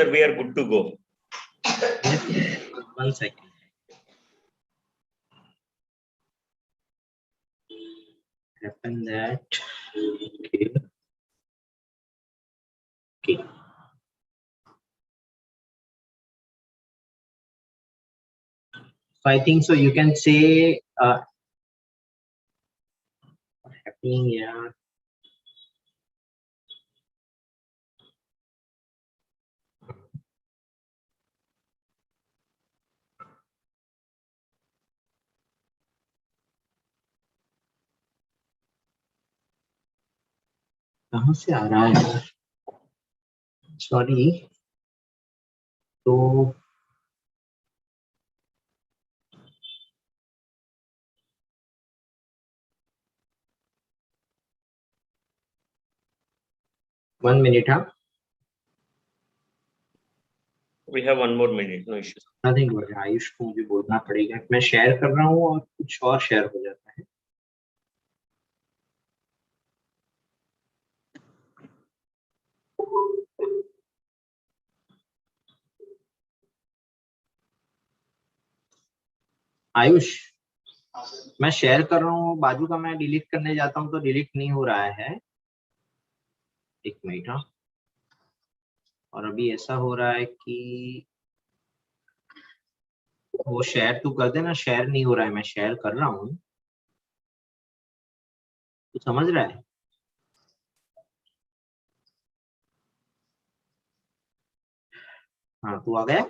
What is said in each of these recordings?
Sir, we are good to go. One second. Happen that. Okay. Okay. So I think so. You can say what's happening here. कहाँ से आ रहा है? Sorry. तो one minute, huh? We have one more minute, no issues. Nothing but Ayush को मुझे बोलना पड़ेगा. मैं शेयर कर रहा हूँ और कुछ और शेयर हो जाता है. आयुष, मैं शेयर कर रहा हूँ, बाजू का मैं डिलीट करने जाता हूँ तो डिलीट नहीं हो रहा है. एक मिनट, हाँ. और अभी ऐसा हो रहा है कि वो शेयर तू कर देना. शेयर नहीं हो रहा है. मैं शेयर कर रहा हूँ, तू समझ रहा है? हाँ, तू आ गया.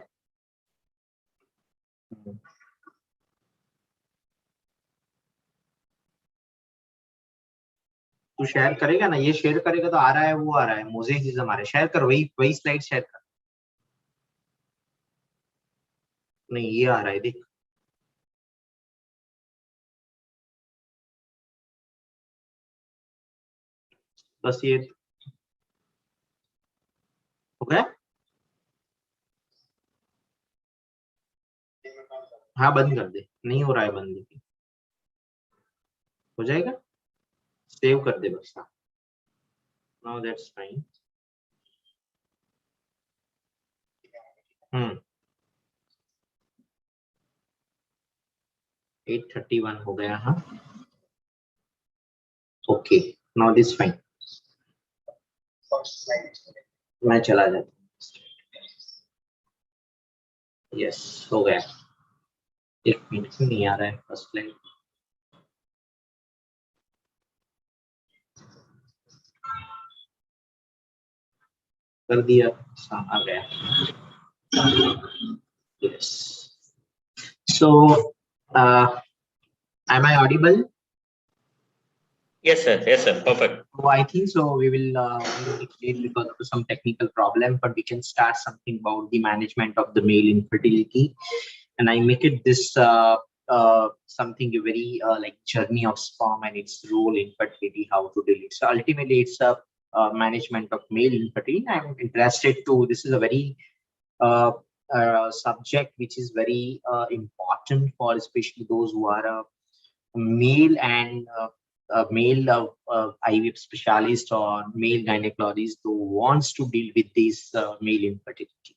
तू शेयर करेगा ना. ये शेयर करेगा तो आ रहा है, वो आ रहा है, मोज़ेक हमारे. शेयर कर, वही स्लाइड शेयर कर. नहीं, ये आ रहा है, देख. बस ये हो गया. हाँ, बंद कर दे. नहीं हो रहा है बंद. हो जाएगा. सेव कर दे बस. Now that's fine. 8:31 हो गया. हाँ, ओके. Now this fine. मैं चला जाता हूँ. यस, हो गया. एक मिनट से नहीं आ रहा है फर्स्ट स्लाइड. कर दिया. आ गया. Yes. So, am I audible? Yes, sir. Yes, sir. Perfect. So I think so. We will explain because of some technical problem, but we can start something about the management of the male infertility, and I make it this something very like journey of sperm and its role in fertility, how to deal it. So ultimately, it's a management of male infertility. I'm interested to. This is a very subject which is very important for especially those who are male and male IVF specialist or male gynecologist who wants to deal with this male infertility,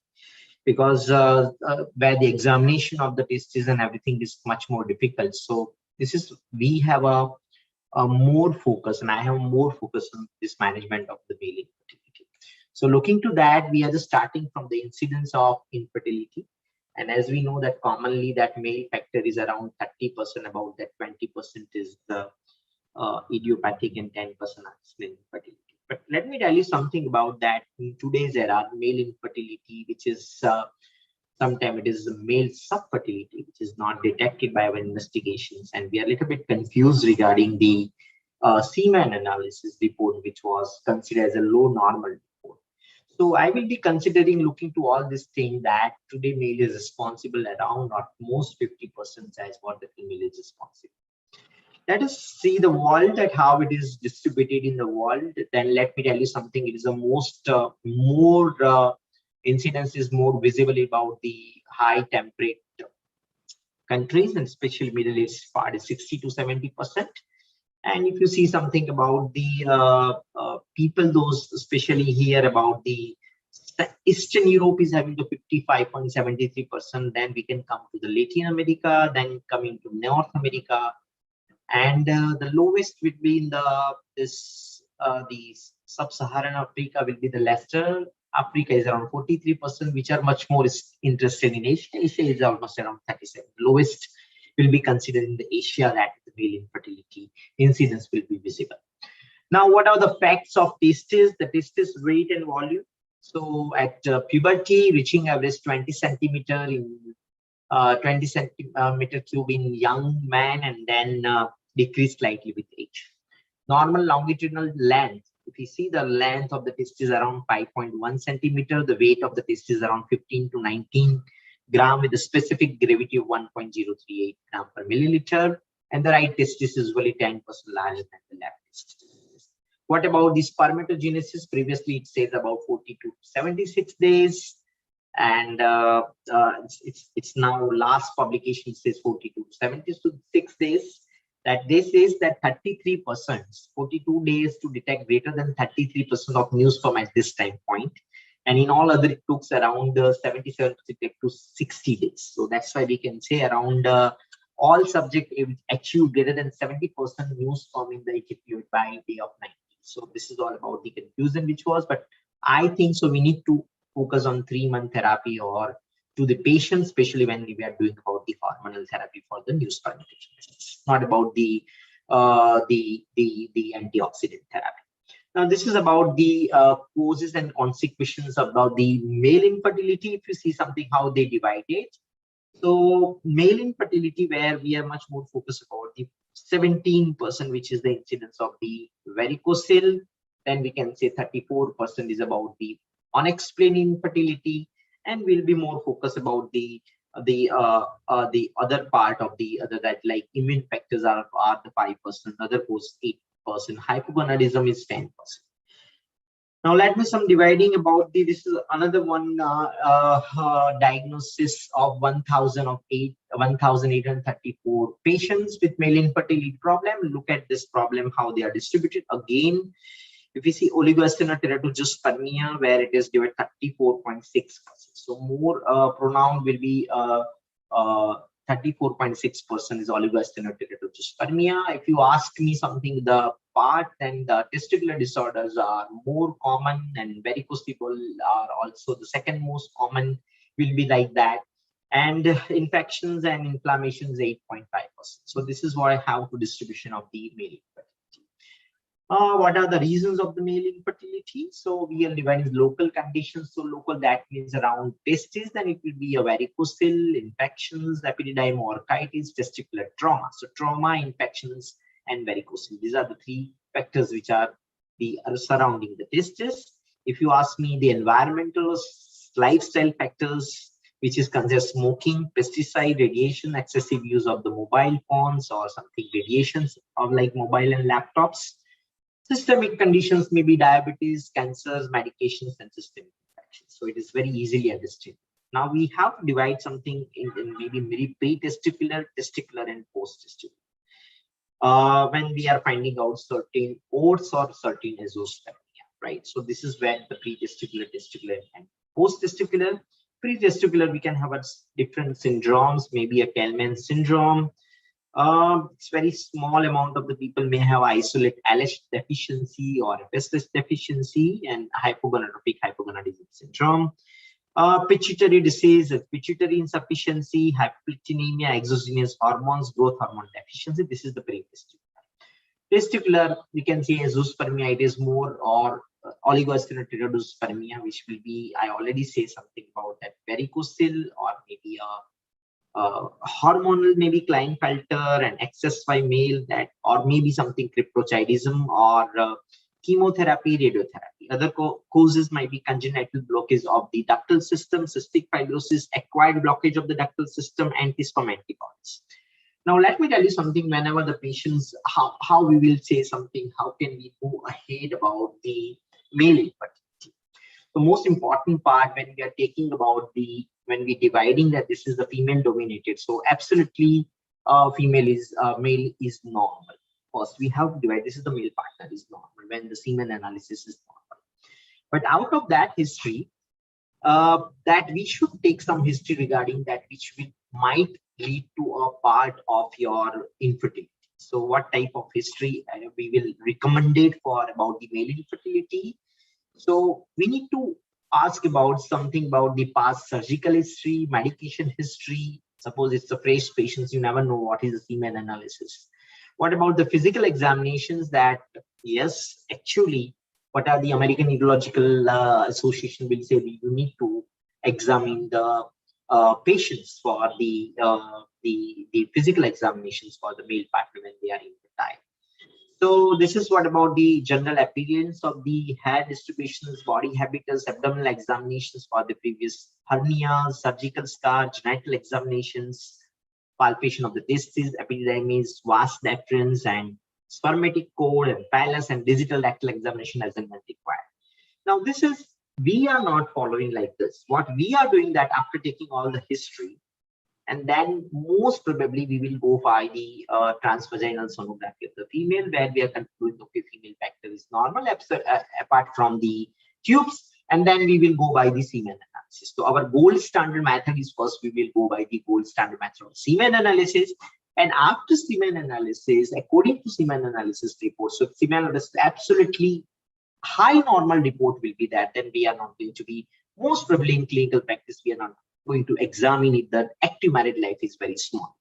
because where the examination of the testes and everything is much more difficult. So this is, we have a more focus, and I have more focus on this management of the male infertility. So looking to that, we are just starting from the incidence of infertility. And as we know that commonly that male factor is around 30%, about that 20% is the idiopathic and 10% unexplained infertility. But let me tell you something about that. In today's era, male infertility, which is sometimes it is male subfertility, which is not detected by our investigations, and we are a little bit confused regarding the semen analysis report, which was considered as a low normal report. So I will be considering looking to all this thing that today male is responsible around not most 50% as what the female is responsible. Let us see the world, that how it is distributed in the world. Then let me tell you something. It is the most more incidence is more visible about the high temperate countries, and especially Middle East part is 60 to 70%. And if you see something about the people, those especially here about the Eastern Europe is having the 55.73%. Then we can come to the Latin America, then coming to North America, and the lowest would be in the sub-Saharan Africa will be the lesser. Africa is around 43%, which are much more interested in Asia. Asia is almost around 37. Lowest will be considered in the Asia, that the male infertility incidence will be visible. Now, what are the facts of testes? The testis weight and volume. So at puberty, reaching average 20 centimeter in 20 centimeter cube in young man, and then decrease slightly with age. Normal longitudinal length. If you see the length of the testis around 5.1 centimeter, the weight of the testis around 15 to 19 gram with a specific gravity of 1.038 gram per milliliter, and the right testis is usually 10% larger than the left testis. What about the spermatogenesis? Previously, it says about 42 to 76 days, and it's now last publication says 42 to 76 days. That this is that 33%, 42 days to detect greater than 33% of new sperm at this time point. And in all other, it took around 77 to 60 days. So that's why we can say around all subjects achieve greater than 70% new sperm in the ejaculate by day of 90. So this is all about the confusion which was, but I think so we need to focus on 3-month therapy or to the patient, especially when we are doing about the hormonal therapy for the new spermatogenesis, not about the antioxidant therapy. Now, this is about the causes and consequences about the male infertility. If you see something, how they divide it. So male infertility, where we are much more focused about the 17%, which is the incidence of the varicocele. Then we can say 34% is about the unexplained infertility, and we'll be more focused about the other part of the other, that like immune factors are the 5%, other cause 8%, hypogonadism is 10%. Now let me some dividing about this is another one diagnosis of 1,834 patients with male infertility problem. Look at this problem, how they are distributed. Again, if you see oligoesternal teratogenic, where it is divided 34.6%. So more pronounced will be 34.6% is oligoesternal teratogenic. If you ask me something, the part, then the testicular disorders are more common, and varicocele are also the second most common, will be like that. And infections and inflammations 8.5%. So this is what I have to distribution of the male infertility. What are the reasons of the male infertility? So we are dividing local conditions. So local, that means around testes, then it will be a varicocele, infections, epididymoorchitis, testicular trauma. So trauma, infections, and varicocele. These are the 3 factors which are surrounding the testes. If you ask me, the environmental lifestyle factors, which is considered smoking, pesticide, radiation, excessive use of the mobile phones or something, radiations of like mobile and laptops. Systemic conditions may be diabetes, cancers, medications, and systemic infections. So it is very easily understood. Now we have to divide something in maybe pre-testicular, testicular, and post-testicular. When we are finding out certain odds or certain exospermia, right? So this is when the pre-testicular, testicular, and post-testicular. Pre-testicular, we can have a different syndromes, maybe a Kalman syndrome. It's very small amount of the people may have isolate LH deficiency or FSH deficiency and hypogonadotrophic hypogonadism syndrome. Pituitary disease, pituitary insufficiency, hyperplastinemia, exogenous hormones, growth hormone deficiency. This is the pre-testicular. Testicular, we can say exospermia, it is more, or oligoesternal teratogenic, which will be, I already say something about that, varicocele, or maybe hormonal, maybe Klinefelter and XS5 male, that, or maybe something cryptorchidism or chemotherapy, radiotherapy. Other causes might be congenital blockage of the ductal system, cystic fibrosis, acquired blockage of the ductal system, anti-sperm antibodies. Now let me tell you something. Whenever the patients, how we will say something, how can we move ahead about the male infertility? The most important part when we are taking about when we dividing that this is the female dominated. So absolutely male is normal. First we have to divide, this is the male partner is normal when the semen analysis is normal. But out of that history, that we should take some history regarding that, which might lead to a part of your infertility. So what type of history we will recommend it for about the male infertility? So we need to ask about something about the past surgical history, medication history. Suppose it's a fresh patient, you never know what is the semen analysis. What about the physical examinations? That yes, actually, what are the American Urological Association will say you need to examine the patients for the physical examinations for the male partner when they are infertile. So this is what about the general appearance of the hair distributions, body habitus, abdominal examinations for the previous hernias, surgical scar, genital examinations, palpation of the testes, epididymis, vas deferens, and spermatic cord, and phallus, and digital rectal examination as and when required. Now this is, we are not following like this. What we are doing that after taking all the history, and then most probably we will go by the transvaginal sonography of the female, where we are concluding okay, female factor is normal apart from the tubes, and then we will go by the semen analysis. So our gold standard method is first we will go by the gold standard method of semen analysis, and after semen analysis, according to semen analysis report, so semen analysis absolutely high normal report will be that, then we are not going to be, most probably in clinical practice we are not going to examine it, that active marriage life is very small.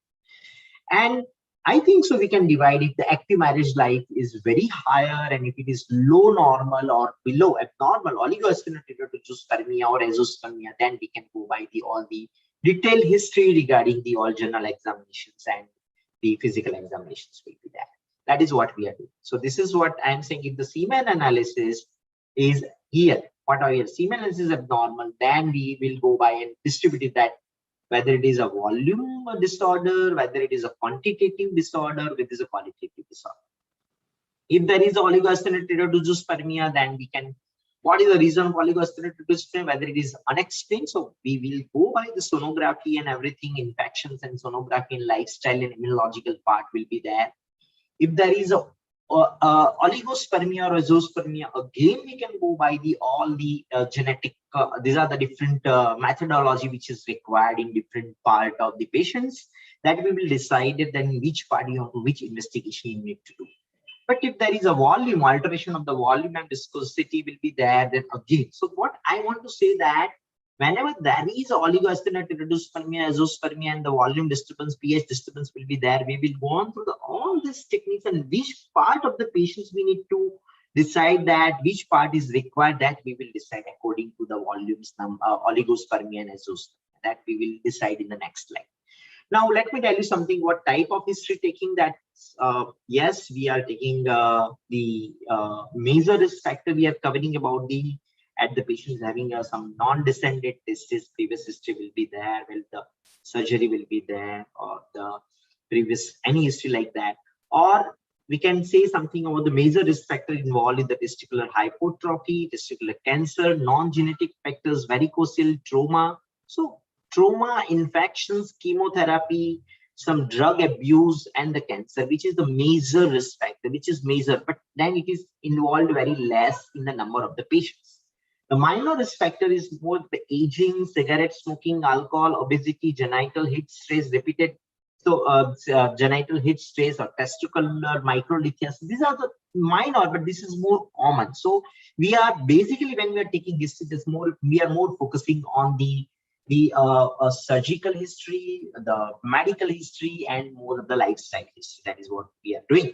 And I think so we can divide it, the active marriage life is very higher, and if it is low normal or below abnormal oligoaspermia or exospermia, then we can go by the all the detailed history regarding the all general examinations, and the physical examinations will be there. That is what we are doing. So this is what I am saying. If the semen analysis is here, what are your semen analysis is abnormal, then we will go by and distribute that, whether it is a volume disorder, whether it is a quantitative disorder, whether it is a qualitative disorder. If there is oligoaspermia, then we can, what is the reason of oligoaspermia, whether it is unexplained. So we will go by the sonography and everything, infections and sonography and lifestyle and immunological part will be there. If there is a oligospermia or exospermia, again we can go by the all the genetic, these are the different methodology which is required in different part of the patients, that we will decide then which part you have, which investigation you need to do. But if there is a volume alteration of the volume and viscosity will be there, then again, so what I want to say that whenever there is oligoaspermia, exospermia, and the volume disturbance, pH disturbance will be there, we will go on through all these techniques, and which part of the patients we need to decide that which part is required, that we will decide according to the volumes, oligospermia and exospermia, that we will decide in the next slide. Now let me tell you something, what type of history taking that. Yes, we are taking the major risk factor, we are covering about the at the patient is having some non-descended testes, previous history will be there, well the surgery will be there, or the previous any history like that, or we can say something about the major risk factor involved in the testicular hypertrophy, testicular cancer, non-genetic factors, varicocele, trauma. So trauma, infections, chemotherapy, some drug abuse, and the cancer, which is the major risk factor, which is major, but then it is involved very less in the number of the patients. The minor risk factor is more the aging, cigarette smoking, alcohol, obesity, genital heat stress, repeated, so genital heat stress or testicular microlithiasis. These are the minor, but this is more common. So we are basically, when we are taking history, this more, we are more focusing on the surgical history, the medical history, and more of the lifestyle history. That is what we are doing.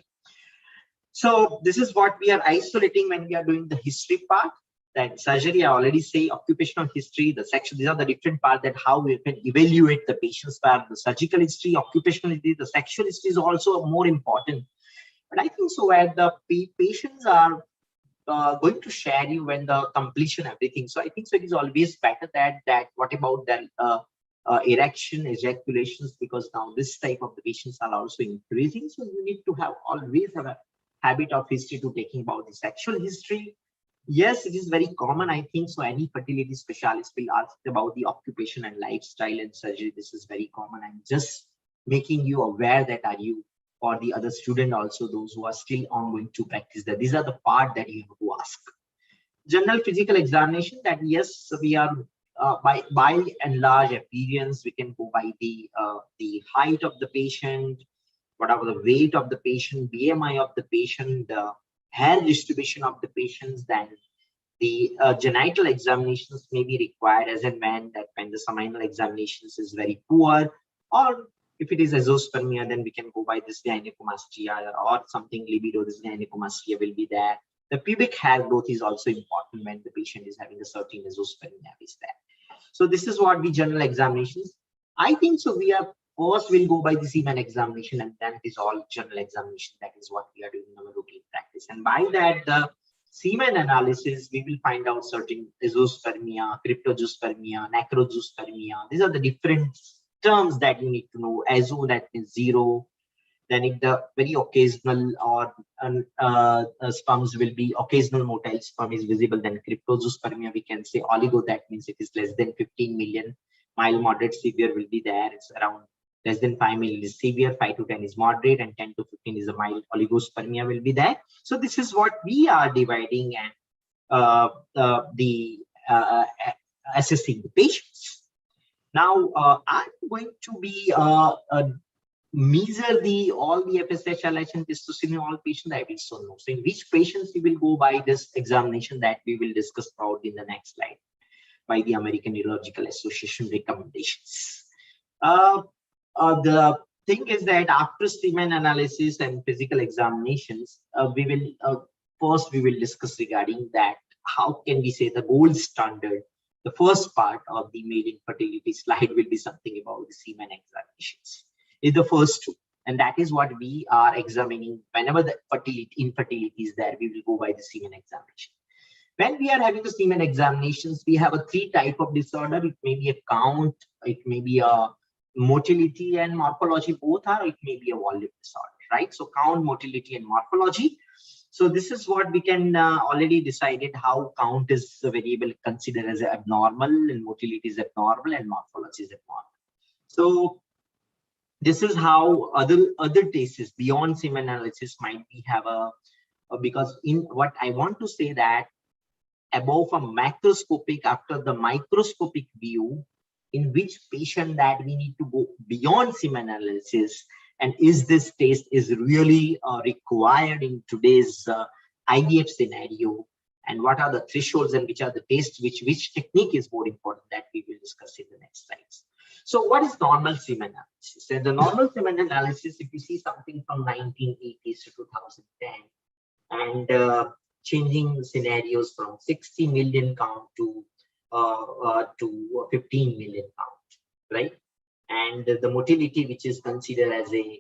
So this is what we are isolating when we are doing the history part. That surgery, I already say, occupational history, the section, these are the different parts that how we can evaluate the patient's part, the surgical history, occupational history, the sexual history is also more important. But I think so where the patients are going to share you when the completion, everything. So I think so it is always better that what about that erection, ejaculations, because now this type of the patients are also increasing. So you need to always have a habit of history to taking about the sexual history. Yes, it is very common. I think so any fertility specialist will ask about the occupation and lifestyle and surgery. This is very common. I'm just making you aware that are you or the other student also, those who are still ongoing to practice that. These are the part that you have to ask. General physical examination, that yes, we are by and large appearance, we can go by the height of the patient, whatever the weight of the patient, BMI of the patient, the hair distribution of the patients. Then the genital examinations may be required as and when the seminal examinations is very poor, or if it is exospermia, then we can go by this gynecomastia or something libido. This gynecomastia will be there. The pubic hair growth is also important when the patient is having a certain exospermia is there. So this is what we general examinations. I think so. We are first we'll go by the semen examination, and then it is all general examination. That is what we are doing in our routine practice. And by that, the semen analysis, we will find out certain exospermia, cryptogospermia, necrogospermia. These are the different terms that you need to know. Azo, that means 0. Then if the very occasional or sperms will be occasional motile sperm is visible, then cryptogospermia, we can say. Oligo, that means it is less than 15 million. Mild, moderate, severe will be there. It's around less than 5 million is severe, 5 to 10 is moderate, and 10 to 15 is a mild. Oligospermia will be there. So this is what we are dividing and assessing the patients. Now I'm going to be measure all the FSH, LH, and testosterone in all patients. I will so know. So in which patients we will go by this examination, that we will discuss probably in the next slide by the American Urological Association recommendations. The thing is that after semen analysis and physical examinations, we will first we will discuss regarding that how can we say the gold standard. The first part of the male infertility slide will be something about the semen examinations. Is the first two, and that is what we are examining whenever the infertility is there. We will go by the semen examination. When we are having the semen examinations, we have a 3 type of disorder. It may be a count, it may be a motility and morphology, both are, it may be a volume disorder, right? So count, motility, and morphology. So this is what we can already decided how count is a variable considered as abnormal, and motility is abnormal, and morphology is abnormal. So this is how other cases beyond semen analysis might be have because in what I want to say that above a macroscopic, after the microscopic view, in which patient that we need to go beyond semen analysis, and is this test is really required in today's IVF scenario, and what are the thresholds and which are the tests, which technique is more important, that we will discuss in the next slides. So what is normal semen analysis? And the normal semen analysis, if you see something from 1980s to 2010, and changing scenarios from 60 million count to 15 million count, right? And the motility, which is considered as a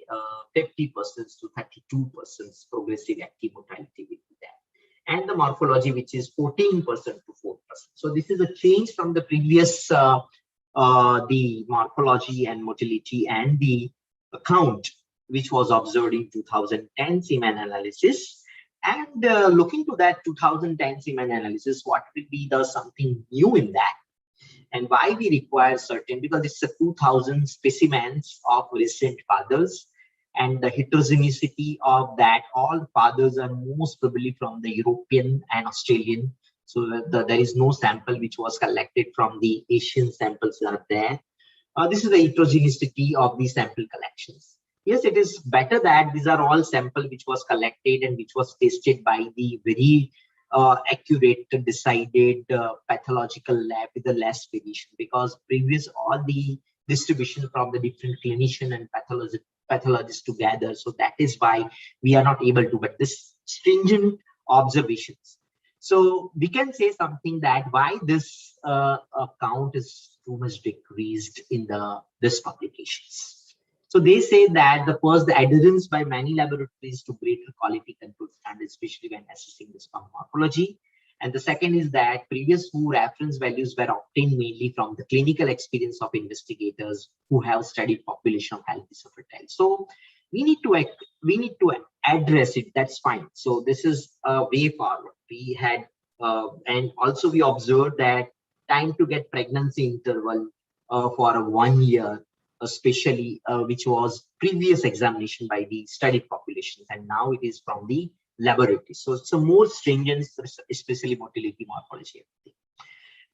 50% to 32% progressive active mortality will be there. And the morphology, which is 14% to 4%. So this is a change from the previous the morphology and motility and the count, which was observed in 2010 semen analysis. And looking to that 2010 semen analysis, what will be the something new in that, and why we require certain, because it's a 2000 specimens of recent fathers, and the heterogeneity of that, all fathers are most probably from the European and Australian. So there is no sample which was collected from the Asian samples are there. This is the heterogeneity of the sample collections. Yes, it is better that these are all sample which was collected and which was tested by the very accurate, decided pathological lab with the less variation, because previous all the distribution from the different clinician and pathologists together. So that is why we are not able to, but this stringent observations. So we can say something that why this count is too much decreased in this publications. So they say that the adherence by many laboratories to greater quality control standards, especially when assessing the sperm morphology. And the second is that previous WHO reference values were obtained mainly from the clinical experience of investigators who have studied population of healthy fertile. So we need to address it. That's fine. So this is a way forward. We had and also we observed that time to get pregnancy interval for 1 year, especially which was previous examination by the studied populations, and now it is from the laboratory. So it's a more stringent, especially motility, morphology, everything.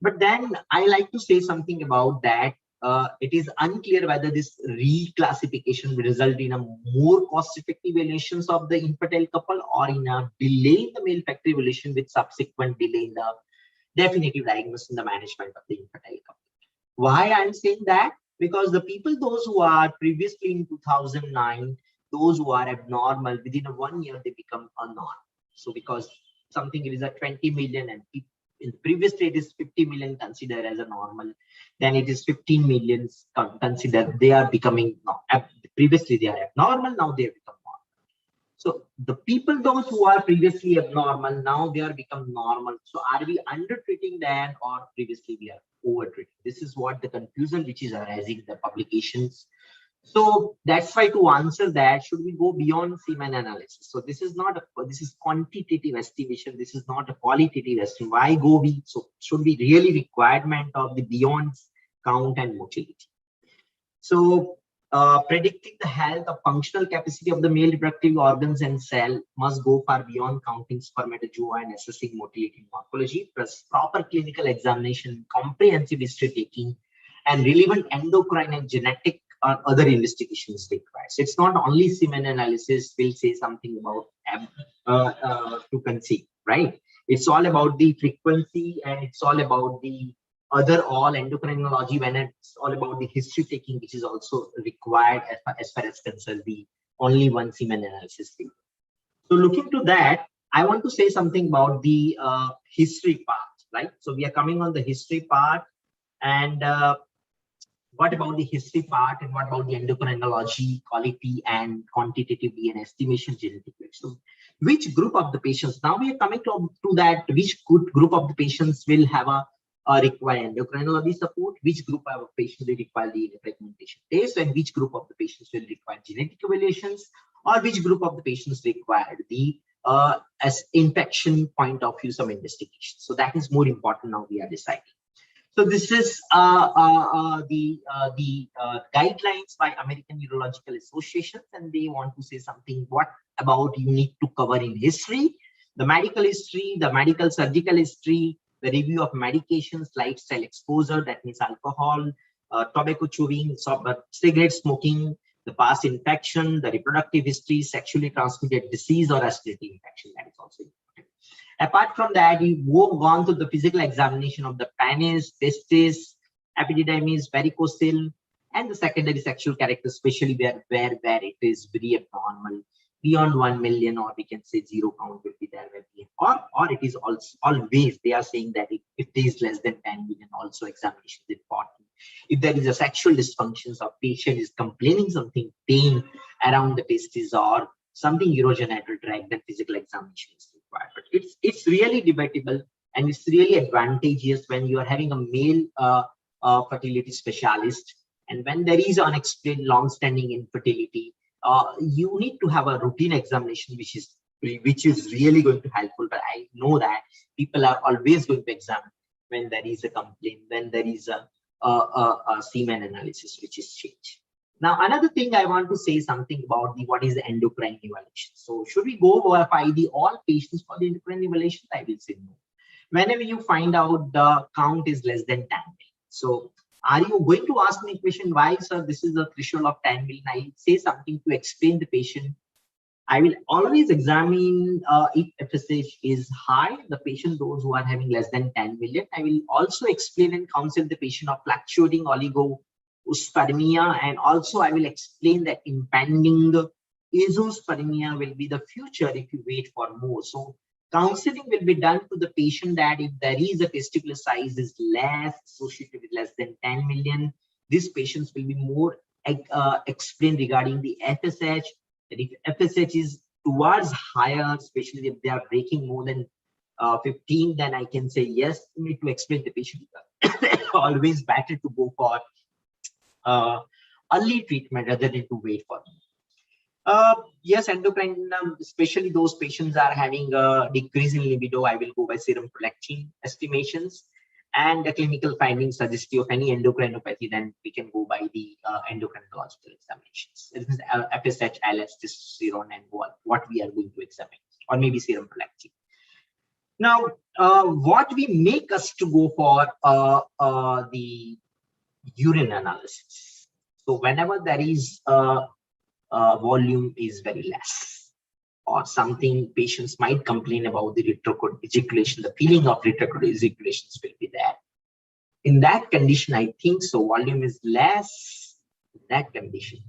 But then I like to say something about that. It is unclear whether this reclassification will result in a more cost-effective evaluations of the infertile couple or in a delay in the male factor evaluation with subsequent delay in the definitive diagnosis and the management of the infertile couple. Why I'm saying that? Because the people, those who are previously in 2009, those who are abnormal, within a 1 year, they become a norm. So because something is a 20 million and in previously it is 50 million considered as a normal, then it is 15 million considered they are becoming, previously they are abnormal, now they have become normal. So the people, those who are previously abnormal, now they are become normal. So are we under treating them or previously we are over treating? This is what the confusion which is arising in the publications. So that's why to answer that, should we go beyond semen analysis? So this is not this is quantitative estimation. This is not a qualitative estimation. Why go we? So should be really requirement of the beyond count and motility. So predicting the health or functional capacity of the male reproductive organs and cell must go far beyond counting spermatozoa and assessing motility and morphology, plus proper clinical examination, comprehensive history taking, and relevant endocrine and genetic or other investigations required. So it's not only semen analysis will say something about to conceive, right? It's all about the frequency and it's all about the other all endocrinology when it's all about the history taking, which is also required as far as concerned the only one semen analysis thing. So looking to that, I want to say something about the history part, right? So we are coming on the history part, and what about the history part and what about the endocrinology, quality and quantitative and estimation genetic? So which group of the patients, now we are coming to that, which group of the patients will have a require endocrinology support, which group of patients will require the fragmentation test, and which group of the patients will require genetic evaluations, or which group of the patients require the as infection point of view some investigation. So that is more important now we are deciding. So this is the guidelines by American Urological Association, and they want to say something what about you need to cover in history, the medical history, the medical surgical history, the review of medications, lifestyle exposure, that means alcohol, tobacco chewing, cigarette smoking, the past infection, the reproductive history, sexually transmitted disease or respiratory infection, that is also important. Apart from that, we move on to the physical examination of the penis, testis, epididymis, varicocele, and the secondary sexual character, especially where it is very abnormal. Beyond 1 million, or we can say 0 count will be there, or it is also always they are saying that if it is less than 10 million, also examination is important. If there is a sexual dysfunctions or patient is complaining something pain around the testes or something urogenital tract, then physical examination is required. But it's really debatable and it's really advantageous when you are having a male fertility specialist, and when there is unexplained long-standing infertility. You need to have a routine examination, which is really going to helpful. But I know that people are always going to examine when there is a complaint, when there is a semen analysis which is changed. Now, another thing I want to say something about what is the endocrine evaluation. So should we go by the all patients for the endocrine evaluation? I will say no. Whenever you find out the count is less than 10 million. So are you going to ask me a question, why, sir, this is a threshold of 10 million? I will say something to explain the patient. I will always examine if FSH is high, the patient, those who are having less than 10 million. I will also explain and counsel the patient of fluctuating oligospermia, and also I will explain that impending exospermia will be the future if you wait for more. So counseling will be done to the patient that if there is a testicular size is less associated with less than 10 million, these patients will be more explained regarding the FSH. That if FSH is towards higher, especially if they are breaking more than 15, then I can say yes, you need to explain the patient. Always better to go for early treatment rather than to wait for them. Yes, endocrine, especially those patients are having a decrease in libido, I will go by serum prolactin estimations, and the clinical findings suggestive of any endocrinopathy, then we can go by the endocrinological examinations. This is FSH, LS, testosterone, and what we are going to examine, or maybe serum prolactin. Now, what we make us to go for the urine analysis. So whenever there is volume is very less, or something, patients might complain about the retrograde ejaculation, the feeling of retrograde ejaculations will be there. In that condition, I think so, volume is less. In that condition,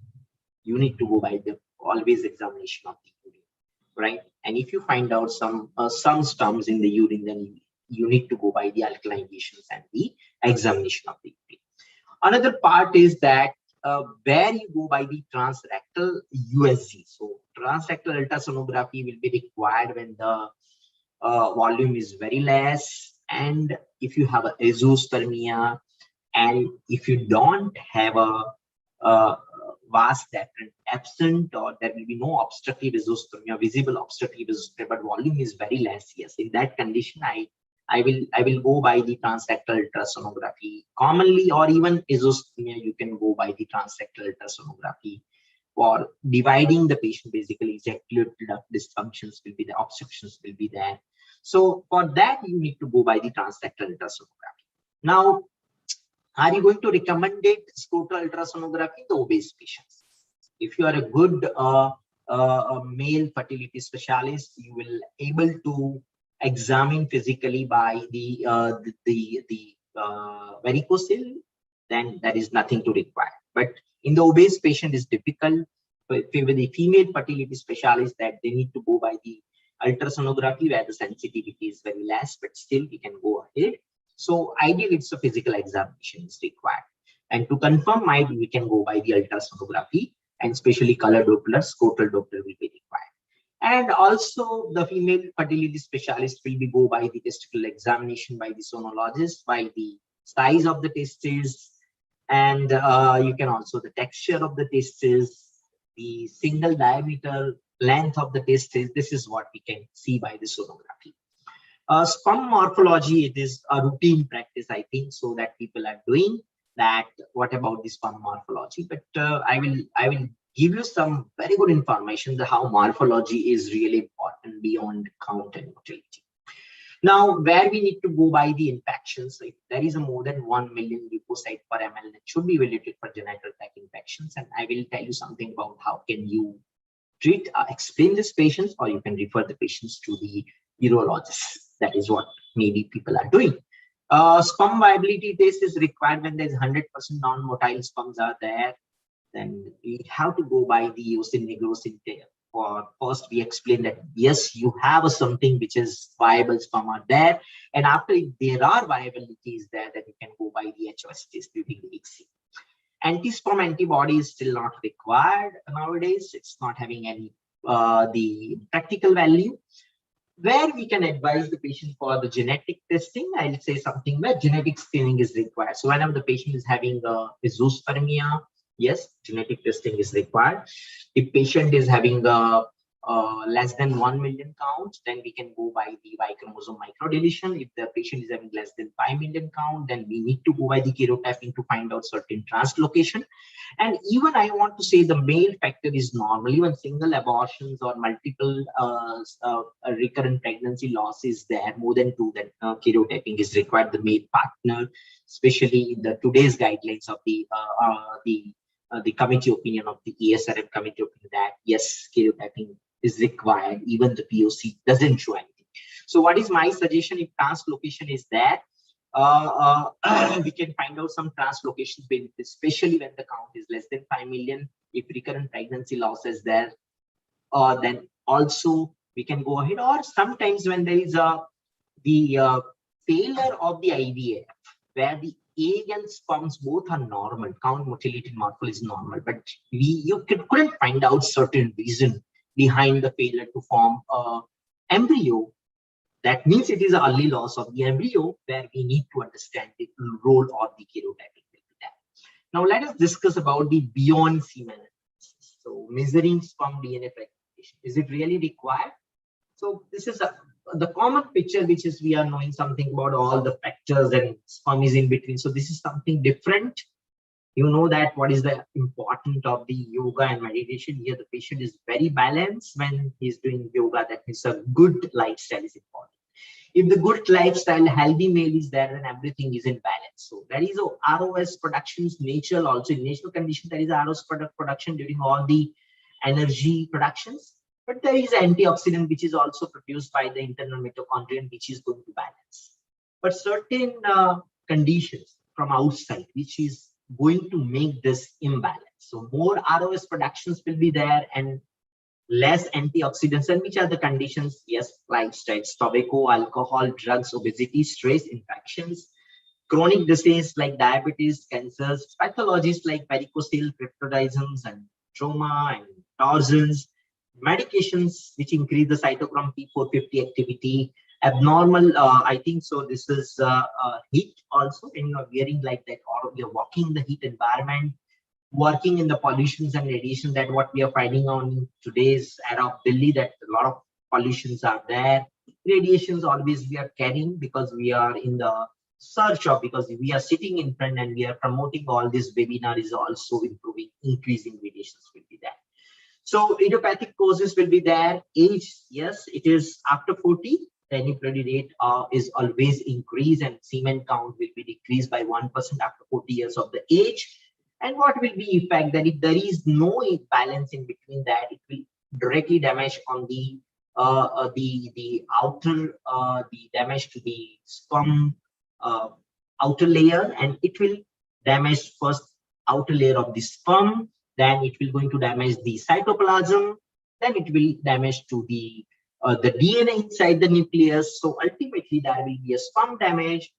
you need to go by the always examination of the urine, right? And if you find out some sperms in the urine, then you need to go by the alkalinizations and the examination of the urine. Another part is that where you go by the transrectal USG. So transrectal ultrasonography will be required when the volume is very less, and if you have a exospermia, and if you don't have a vas deferens absent, or there will be no obstructive exospermia, visible obstructive exospermia, but volume is very less. Yes, in that condition, I will go by the transrectal ultrasonography commonly, or even exospermia, you can go by the transrectal ultrasonography for dividing the patient. Basically, ejaculatory duct dysfunctions will be the obstructions will be there. So for that, you need to go by the transrectal ultrasonography. Now, are you going to recommend scrotal ultrasonography in the obese patients? If you are a good male fertility specialist, you will able to examine physically by the varicocele, then there is nothing to require. But in the obese patient, is difficult. With the female fertility specialist, that they need to go by the ultrasonography where the sensitivity is very less, but still we can go ahead. So ideally, it's a physical examination is required. And to confirm, we can go by the ultrasonography, and especially color Doppler, scrotal Doppler will be required. And also the female fertility specialist will be go by the testicular examination by the sonologist, by the size of the testes, and you can also the texture of the testes, the single diameter length of the testes. This is what we can see by the sonography. Sperm morphology, it is a routine practice, I think, so that people are doing that. What about the sperm morphology? But I will give you some very good information that how morphology is really important beyond count and motility. Now, where we need to go by the infections, if there is a more than 1 million leukocyte per ml, it should be evaluated for genital tract infections. And I will tell you something about how can you treat, explain this patients, or you can refer the patients to the urologist. That is what maybe people are doing. Sperm viability test is required when there's 100% non-motile sperms are there. Then we have to go by the eosin negrosin test. For first, we explain that yes, you have something which is viable sperm are there, and after there are viabilities there, that you can go by the HOS test during the ICSI. Anti-sperm antibody is still not required nowadays. It's not having any the practical value. Where we can advise the patient for the genetic testing, I'll say something where genetic screening is required. So whenever the patient is having exospermia, yes, genetic testing is required. If patient is having less than 1 million count, then we can go by the Y chromosome microdeletion. If the patient is having less than 5 million count, then we need to go by the karyotyping to find out certain translocation. And even I want to say the male factor is normal. Even single abortions or multiple recurrent pregnancy loss is there, more than 2, then karyotyping is required. The male partner, especially in the today's guidelines of the committee opinion of the ESRM committee opinion, that yes, karyotyping is required. Even the POC doesn't show anything. So what is my suggestion? If translocation is there, we can find out some translocation benefits, especially when the count is less than 5 million. If recurrent pregnancy loss is there, then also we can go ahead. Or sometimes when there is the failure of the IVF, where the egg and sperms both are normal, count, motility, morphology is normal, but you couldn't find out certain reason behind the failure to form embryo. That means it is an early loss of the embryo, where we need to understand the role of the karyotyping. Now let us discuss about the beyond semen analysis. So measuring sperm DNA fragmentation, is it really required? So this is the common picture, which is we are knowing something about all the factors and sperm is in between. So this is something different. You know that what is the importance of the yoga and meditation. Here the patient is very balanced when he's doing yoga. That means a good lifestyle is important. if the good lifestyle, healthy male is there, then everything is in balance. So there is a ROS productions, natural also in natural condition, there is ROS production during all the energy productions, but there is antioxidant which is also produced by the internal mitochondrion, which is going to balance. But certain conditions from outside, which is going to make this imbalance. So more ROS productions will be there and less antioxidants. And which are the conditions? Yes, lifestyles, tobacco, alcohol, drugs, obesity, stress, infections, chronic disease like diabetes, cancers, pathologies like varicocele, cryptodisms, and trauma and torsons, medications which increase the cytochrome P450 activity, abnormal, I think so. This is heat also, when you are wearing like that, or you're walking in the heat environment, working in the pollutions and radiation, that what we are finding on today's era of Delhi, that a lot of pollutions are there. Radiations always we are carrying because we are in the search of, because we are sitting in front and we are promoting all this webinar is also improving, increasing radiations will be there. So idiopathic causes will be there. Age, yes, it is after 40, the infertility rate is always increased and semen count will be decreased by 1% after 40 years of the age. And what will be effect that if there is no balance in between that, it will directly damage on the outer the damage to the sperm outer layer, and it will damage first outer layer of the sperm, then it will going to damage the cytoplasm, then it will damage to the DNA inside the nucleus. So ultimately there will be a sperm damage,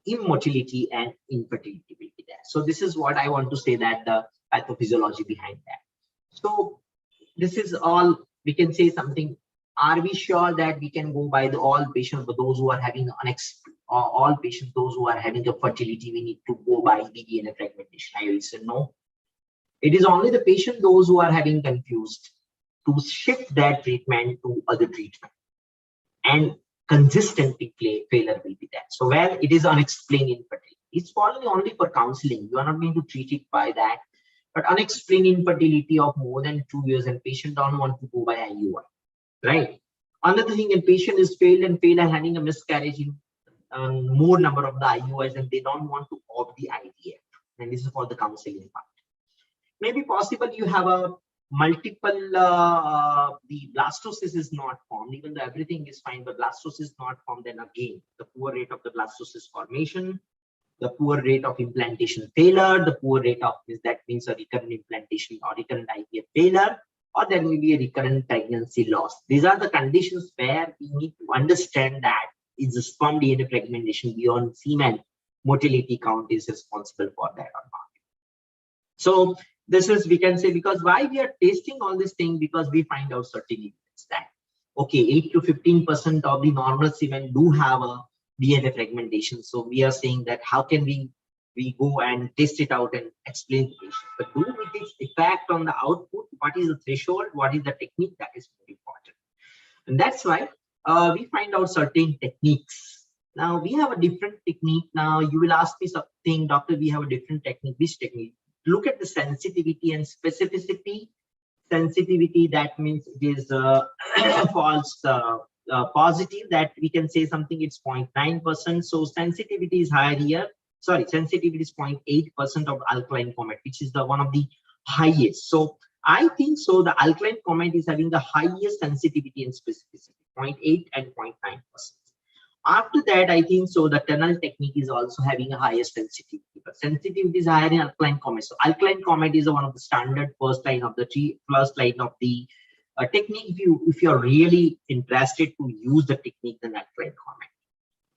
immotility, and infertility will be there. So this is what I want to say, that the pathophysiology behind that. So this is all we can say something. Are we sure that we can go by the all patients, but those who are having all patients, those who are having a fertility, we need to go by the DNA fragmentation? I will say no. It is only the patient, those who are having confused, to shift their treatment to other treatment, and consistently failure will be there. So where it is unexplained infertility, it's following only for counseling. You are not going to treat it by that. But unexplained infertility of more than 2 years, and patient don't want to go by IUI, right? Another thing, a patient is failed and having a miscarriage in more number of the IUIs, and they don't want to opt the IVF. And this is for the counseling part. Maybe possible you have a multiple, the blastocyst is not formed, even though everything is fine, but blastocyst is not formed. Then again, the poor rate of the blastocyst formation, the poor rate of implantation failure, the poor rate of this, that means a recurrent implantation or recurrent IVF failure, or there may be a recurrent pregnancy loss. These are the conditions where we need to understand that is the sperm DNA fragmentation beyond semen motility count is responsible for that or not. So this is, we can say, because why we are testing all this thing, because we find out certain events that, okay, 8 to 15% of the normal semen do have a DNA fragmentation. So we are saying that how can we go and test it out and explain to patients, but do with its effect on the output, what is the threshold, what is the technique, that is very important. And that's why we find out certain techniques. Now we have a different technique. Now you will ask me something, doctor, we have a different technique. Which technique? Look at the sensitivity and specificity. Sensitivity, that means it is false positive, that we can say something, it's 0.9%. So sensitivity is higher here. Sorry, sensitivity is 0.8% of alkaline comment, which is the one of the highest. So I think so the alkaline comment is having the highest sensitivity and specificity, 0.8 and 0.9%. After that, I think so the tunnel technique is also having a higher sensitivity, but sensitivity is higher in alkaline comment. So alkaline comment is one of the standard first line of the technique. If you're really interested to use the technique, then alkaline comment.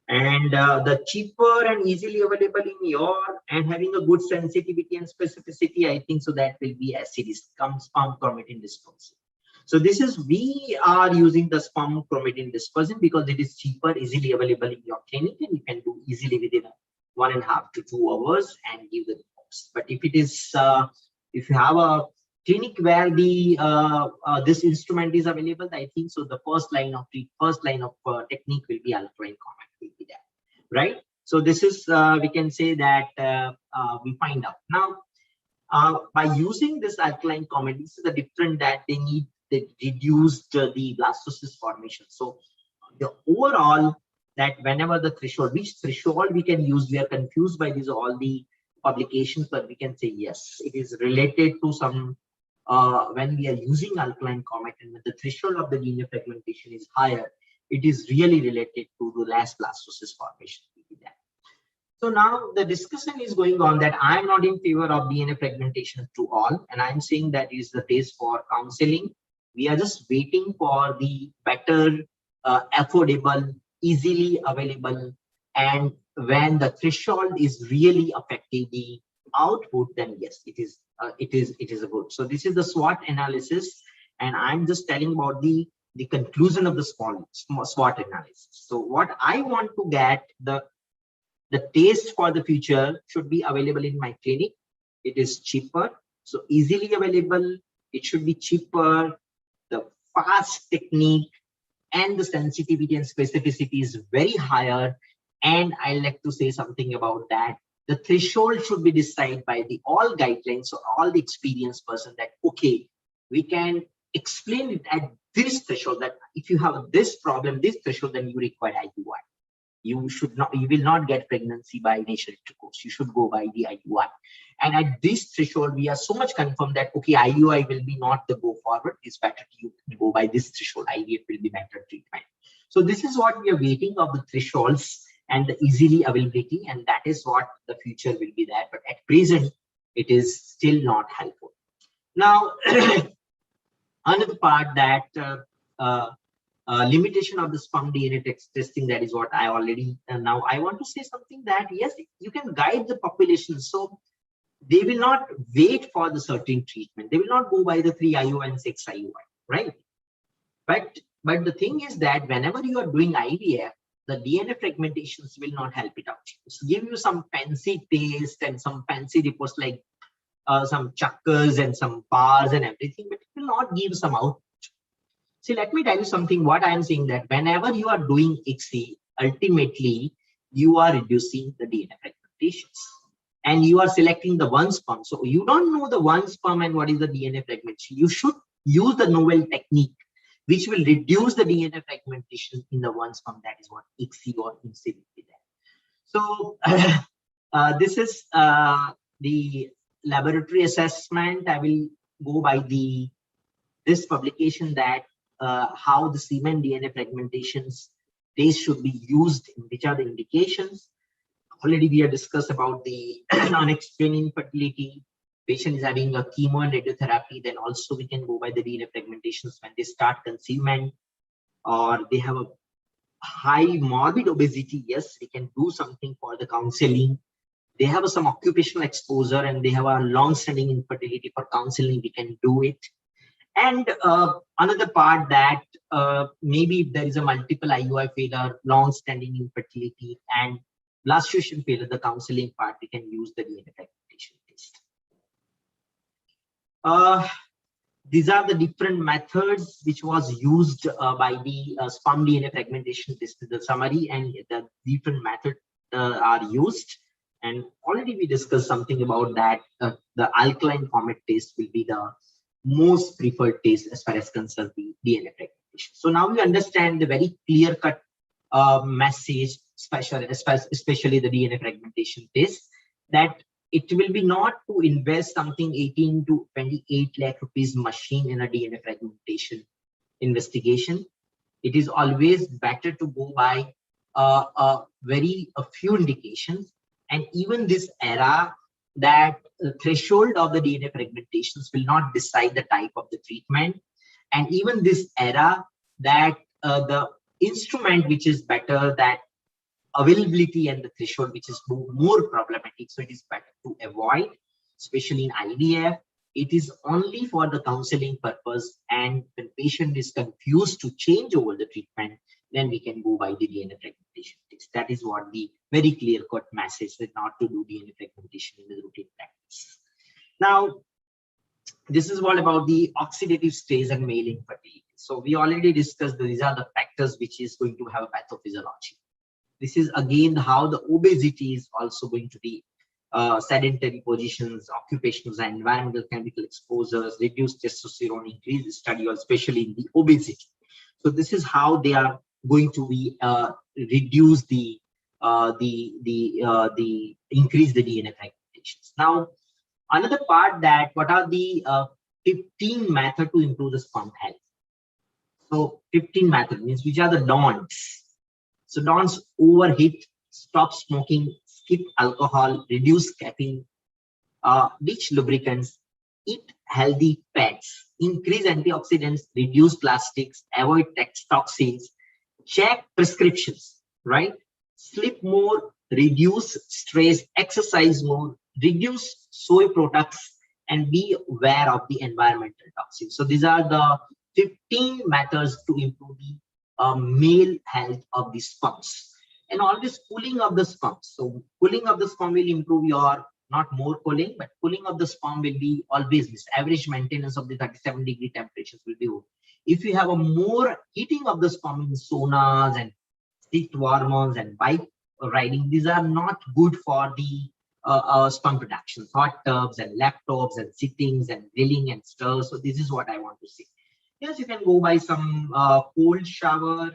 And the cheaper and easily available in your and having a good sensitivity and specificity, I think so that will be acid sperm chromatin dispersion. So this is, we are using the sperm chromatin dispersion because it is cheaper, easily available in your clinic, and you can do easily within 1.5 to 2 hours and give the reports. But if it is, if you have a clinic where the this instrument is available, I think so the first line of technique will be alkaline comment will be there, right? So this is we can say that we find out now by using this alkaline comment. This is the different that they reduced the blastocyst formation. So the overall that whenever the threshold, which threshold we can use, we are confused by these all the publications, but we can say yes, it is related to some when we are using alkaline comet and when the threshold of the DNA fragmentation is higher, it is really related to the less blastocyst formation. So now the discussion is going on that I'm not in favor of DNA fragmentation to all, and I'm saying that is the case for counseling. We are just waiting for the better, affordable, easily available, and when the threshold is really affecting the output, then yes, it is a good. So this is the SWOT analysis, and I'm just telling about the conclusion of the SWOT analysis. So what I want to get, the taste for the future should be available in my clinic. It is cheaper, so easily available. It should be cheaper. The fast technique and the sensitivity and specificity is very higher. And I like to say something about that. The threshold should be decided by the all guidelines, so all the experienced person, that okay, we can explain it at this threshold, that if you have this problem, this threshold, then you require IUI. You will not get pregnancy by natural intercourse. You should go by the IUI. And at this threshold, we are so much confirmed that okay, IUI will be not the go forward. It's better you go by this threshold. IVF will be better treatment. So this is what we are waiting of the thresholds and the easily availability, and that is what the future will be there. But at present, it is still not helpful. Now, another part that limitation of the sperm DNA testing, that is what I already, now I want to say something that yes, you can guide the population, so they will not wait for the certain treatment. They will not go by the 3 IUI and 6 IUI, right? But the thing is that whenever you are doing IVF, the DNA fragmentations will not help it out. It's give you some fancy taste and some fancy reports like some chuckers and some bars and everything, but it will not give some output. See, let me tell you something. What I am saying, that whenever you are doing ICSI, ultimately you are reducing the DNA fragmentations, and you are selecting the one sperm. So you don't know the one sperm and what is the DNA fragmentation. You should use the novel technique, which will reduce the DNA fragmentation in the one sperm. That is what ICSI or INSEE will be there. So this is the laboratory assessment. I will go by this publication, that how the semen DNA fragmentations test should be used, in which are the indications. Already we have discussed about the unexplained infertility. Patient is having a chemo and radiotherapy, then also we can go by the DNA fragmentations when they start conceivement, or they have a high morbid obesity. Yes, we can do something for the counseling. They have some occupational exposure and they have a long-standing infertility. For counseling, we can do it. And another part that maybe if there is a multiple IUI failure, long-standing infertility, and blastocyst failure, the counseling part, we can use the DNA fragmentation test. These are the different methods which was used by the sperm DNA fragmentation test. The summary and the different methods are used. And already we discussed something about that. The alkaline comet test will be the most preferred test as far as concerns the DNA fragmentation. So now we understand the very clear-cut message, especially the DNA fragmentation test, that it will be not to invest something 18 to 28 lakh rupees machine in a DNA fragmentation investigation. It is always better to go by a few indications. And even this era, that the threshold of the DNA fragmentations will not decide the type of the treatment. And even this era, that the instrument which is better, that availability and the threshold which is more problematic, so it is better to avoid, especially in IVF. It is only for the counseling purpose, and when patient is confused to change over the treatment, then we can go by the DNA fragmentation test. That is what the very clear-cut message, that not to do DNA fragmentation in the routine practice. Now, this is all about the oxidative stage and male infertility. So we already discussed these are the factors which is going to have a pathophysiology. This is again how the obesity is also going to be sedentary positions, occupational and environmental chemical exposures, reduced testosterone, increased estradiol, especially in the obesity. So this is how they are going to be reduce increase the DNA fragmentations. Now, another part, that what are the 15 methods to improve the sperm health. So 15 methods means which are the don'ts. So don'ts: overheat, stop smoking, skip alcohol, reduce caffeine, ditch lubricants, eat healthy fats, increase antioxidants, reduce plastics, avoid toxins, check prescriptions, right? Sleep more, reduce stress, exercise more, reduce soy products, and be aware of the environmental toxins. So these are the 15 methods to improve the male health of the sperms. And always cooling of the sperm. So cooling of the sperm will improve your, not more cooling, but cooling of the sperm will be always this. Average maintenance of the 37-degree temperatures will be good. If you have a more heating of the sperm in saunas and seat hormones and bike riding, these are not good for the sperm production. Hot tubs and laptops and sittings and grilling and stirs. So this is what I want to say. Yes, you can go buy some cold shower,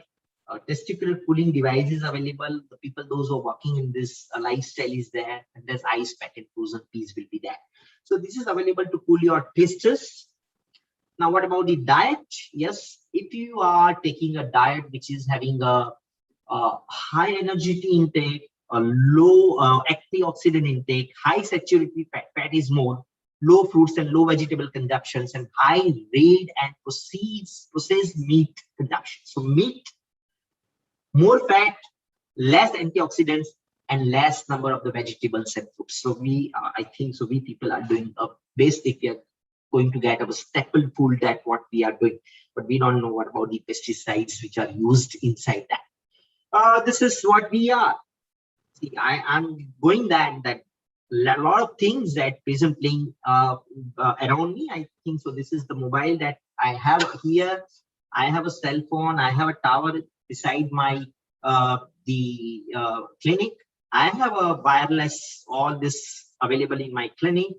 testicular cooling devices available. The people, those who are working in this lifestyle is there, and there's ice pack and frozen peas will be there. So this is available to cool your testes. Now, what about the diet? Yes, if you are taking a diet which is having a high energy intake, a low antioxidant intake, high saturated fat is more, low fruits and low vegetable consumptions, and high red and processed meat consumption. So meat, more fat, less antioxidants, and less number of the vegetables and fruits. So we, I think, so we people are doing a best if we are going to get a staple food, that what we are doing, but we don't know what about the pesticides which are used inside that. This is what we are. See, I'm going that a lot of things that presently around me. I think so. This is the mobile that I have here. I have a cell phone. I have a tower beside my clinic. I have a wireless. All this available in my clinic.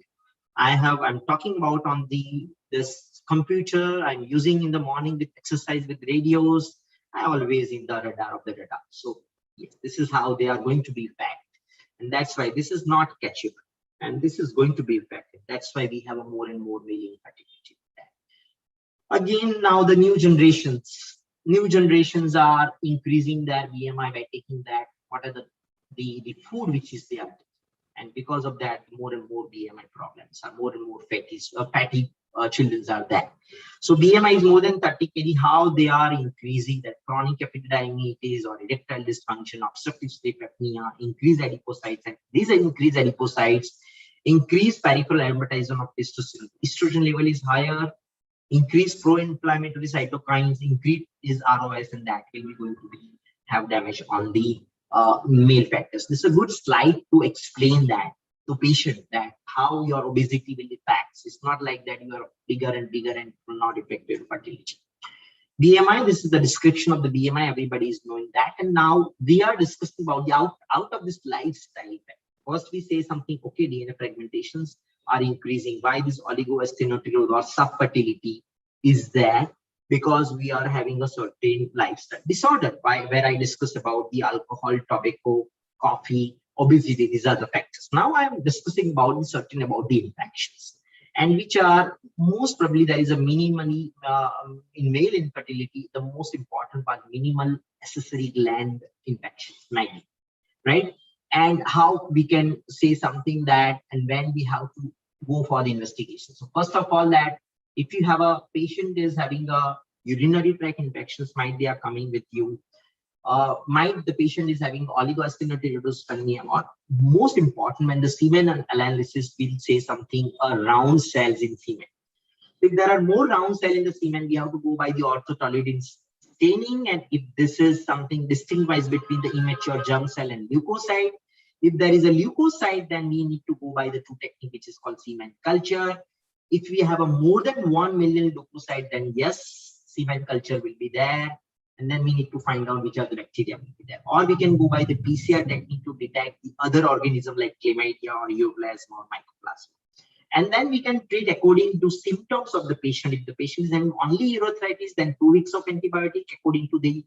I'm talking about on this computer. I'm using in the morning with exercise with radios. I always in the radar of the radar. So yes, this is how they are going to be effective. And that's why this is not catchable. And this is going to be effective. That's why we have a more and more male infertility. Again, now the new generations are increasing their BMI by taking that. What are the food which is there? And because of that, more and more BMI problems are, more and more fatty children are there. So BMI is more than 30 kg. How they are increasing that? Chronic epididymitis or erectile dysfunction, obstructive sleep apnea, increased adipocytes, and these increased adipocytes, increased peripheral advertisement of testosterone. Estrogen level is higher, increased pro-inflammatory cytokines, increase is ROS, and that will be going to have damage on the male factors. This is a good slide to explain that to patient, that how your obesity will impact. It's not like that you are bigger and bigger and will not affect your fertility. BMI, this is the description of the BMI. Everybody is knowing that. And now we are discussing about the out of this lifestyle effect. First, we say something, okay, DNA fragmentations are increasing. Why this oligosteroid or subfertility is there? Because we are having a certain lifestyle disorder, where I discussed about the alcohol, tobacco, coffee, obesity. These are the factors. Now I am discussing about the infections, and which are most probably there is a minimally in male infertility. The most important part, minimal accessory gland infections, maybe, right? And how we can say something that, and when we have to go for the investigation. So first of all, that if you have a patient is having a urinary tract infections, might they are coming with you, might the patient is having oligosteroid, or most important, when the semen analysis will say something, round cells in semen. If there are more round cells in the semen, we have to go by the orthotoledin staining, and if this is something distinguished between the immature germ cell and leukocyte. If there is a leukocyte, then we need to go by the two technique, which is called semen culture. If we have a more than 1 million leukocyte, then yes, semen culture will be there. And then we need to find out which are the bacteria will be there. Or we can go by the PCR technique to detect the other organism like chlamydia or uroplasma or mycoplasma. And then we can treat according to symptoms of the patient. If the patient is having only urethritis, then 2 weeks of antibiotic according to the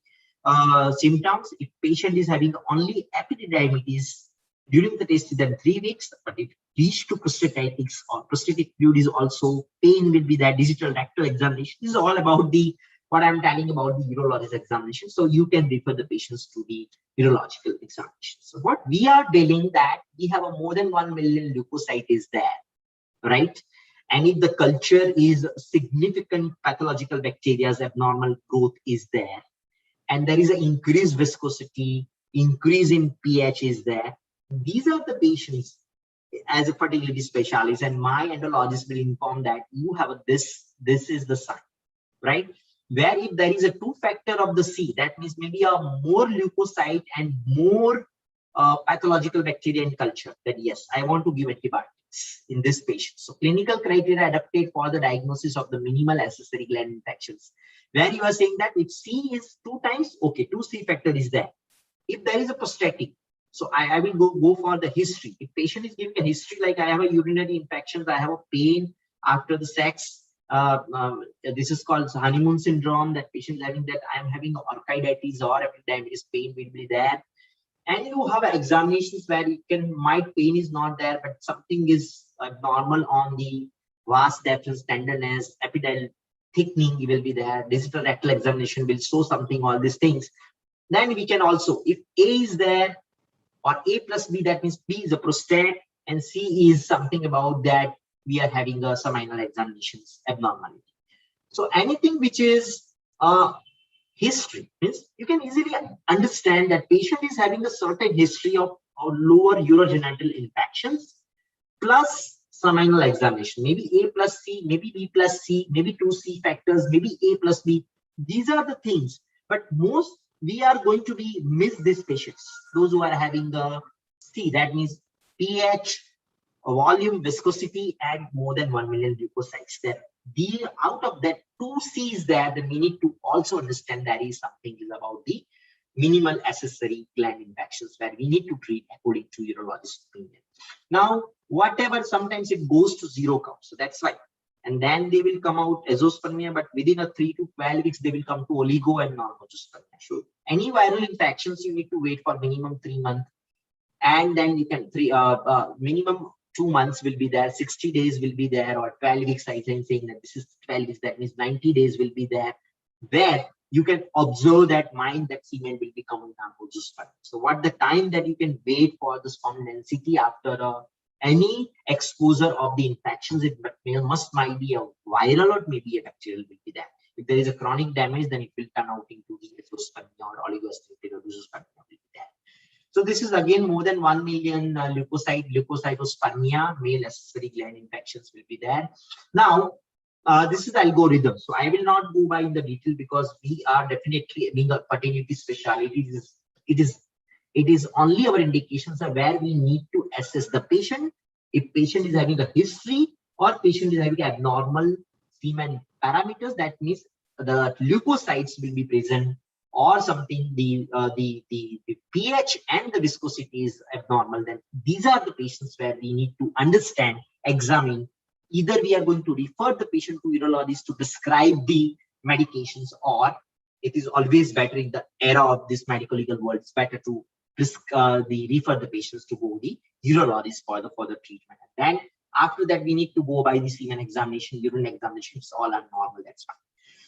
symptoms. If patient is having only epididymitis during the test within 3 weeks, but if reach to prostatitis or prostatic fluid is also, pain will be that. Digital rectal examination. This is all about the what I'm telling about the urologist examination. So you can refer the patients to the urological examination. So what we are dealing that we have a more than 1 million leukocyte is there, right? And if the culture is significant pathological bacteria, abnormal growth is there, and there is an increased viscosity, increase in pH is there. These are the patients as a fertility specialist, and my endologist will inform that you have this is the sign, right? Where if there is a 2 factor of the C, that means maybe a more leukocyte and more pathological bacteria in culture, that yes, I want to give antibiotics in this patient. So clinical criteria adapted for the diagnosis of the minimal accessory gland infections, where you are saying that if C is 2 times, okay, 2 C factor is there. If there is a prostatic, so I will go for the history. If patient is giving a history like I have a urinary infections, I have a pain after the sex, this is called honeymoon syndrome, that patient is having that I am having orchiditis or epididymitis, pain will be there. And you have examinations where you can, my pain is not there, but something is abnormal on the vas deferens tenderness, epididymal thickening will be there. Digital rectal examination will show something, all these things. Then we can also, if A is there or A plus B, that means B is a prostate and C is something about that we are having a seminal examinations abnormality. So anything which is history means you can easily understand that patient is having a certain history of lower urogenital infections plus seminal examination, maybe A plus C, maybe B plus C, maybe 2 C factors, maybe A plus B. These are the things, but most we are going to be miss these patients, those who are having the C, that means pH, volume, viscosity, and more than 1 million leukocytes there. Out of that 2 C's there, then we need to also understand that is something is about the minimal accessory gland infections, where we need to treat according to urologist opinion. Now, whatever, sometimes it goes to 0 count, so that's why. And then they will come out Exospermia, but within a 3 to 12 weeks, they will come to oligo and normogospermia. So any viral infections, you need to wait for minimum 3 months, and then you can minimum 2 months will be there, 60 days will be there, or 12 weeks. I am saying that this is 12 weeks, that means 90 days will be there, where you can observe that that semen will become normogospermia. So what the time that you can wait for the sperm density after any exposure of the infections, it might be a viral or maybe a bacterial will be there. If there is a chronic damage, then it will turn out into the exospermia or oligospecific exospermia will be there. So this is again more than 1 million leukocytospermia, male accessory gland infections will be there. Now, this is the algorithm. So I will not go by in the detail because we are definitely being a fertility specialty. It is only our indications are where we need to assess the patient. If patient is having a history or patient is having abnormal semen parameters, that means the leukocytes will be present or something, the pH and the viscosity is abnormal, then these are the patients where we need to understand, examine. Either we are going to refer the patient to urologist to prescribe the medications, or it is always better in the era of this medical legal world, it's better to refer the patients to go the urologist for the further treatment. And then after that, we need to go by the semen examination, urine examination, it's all abnormal, that's fine.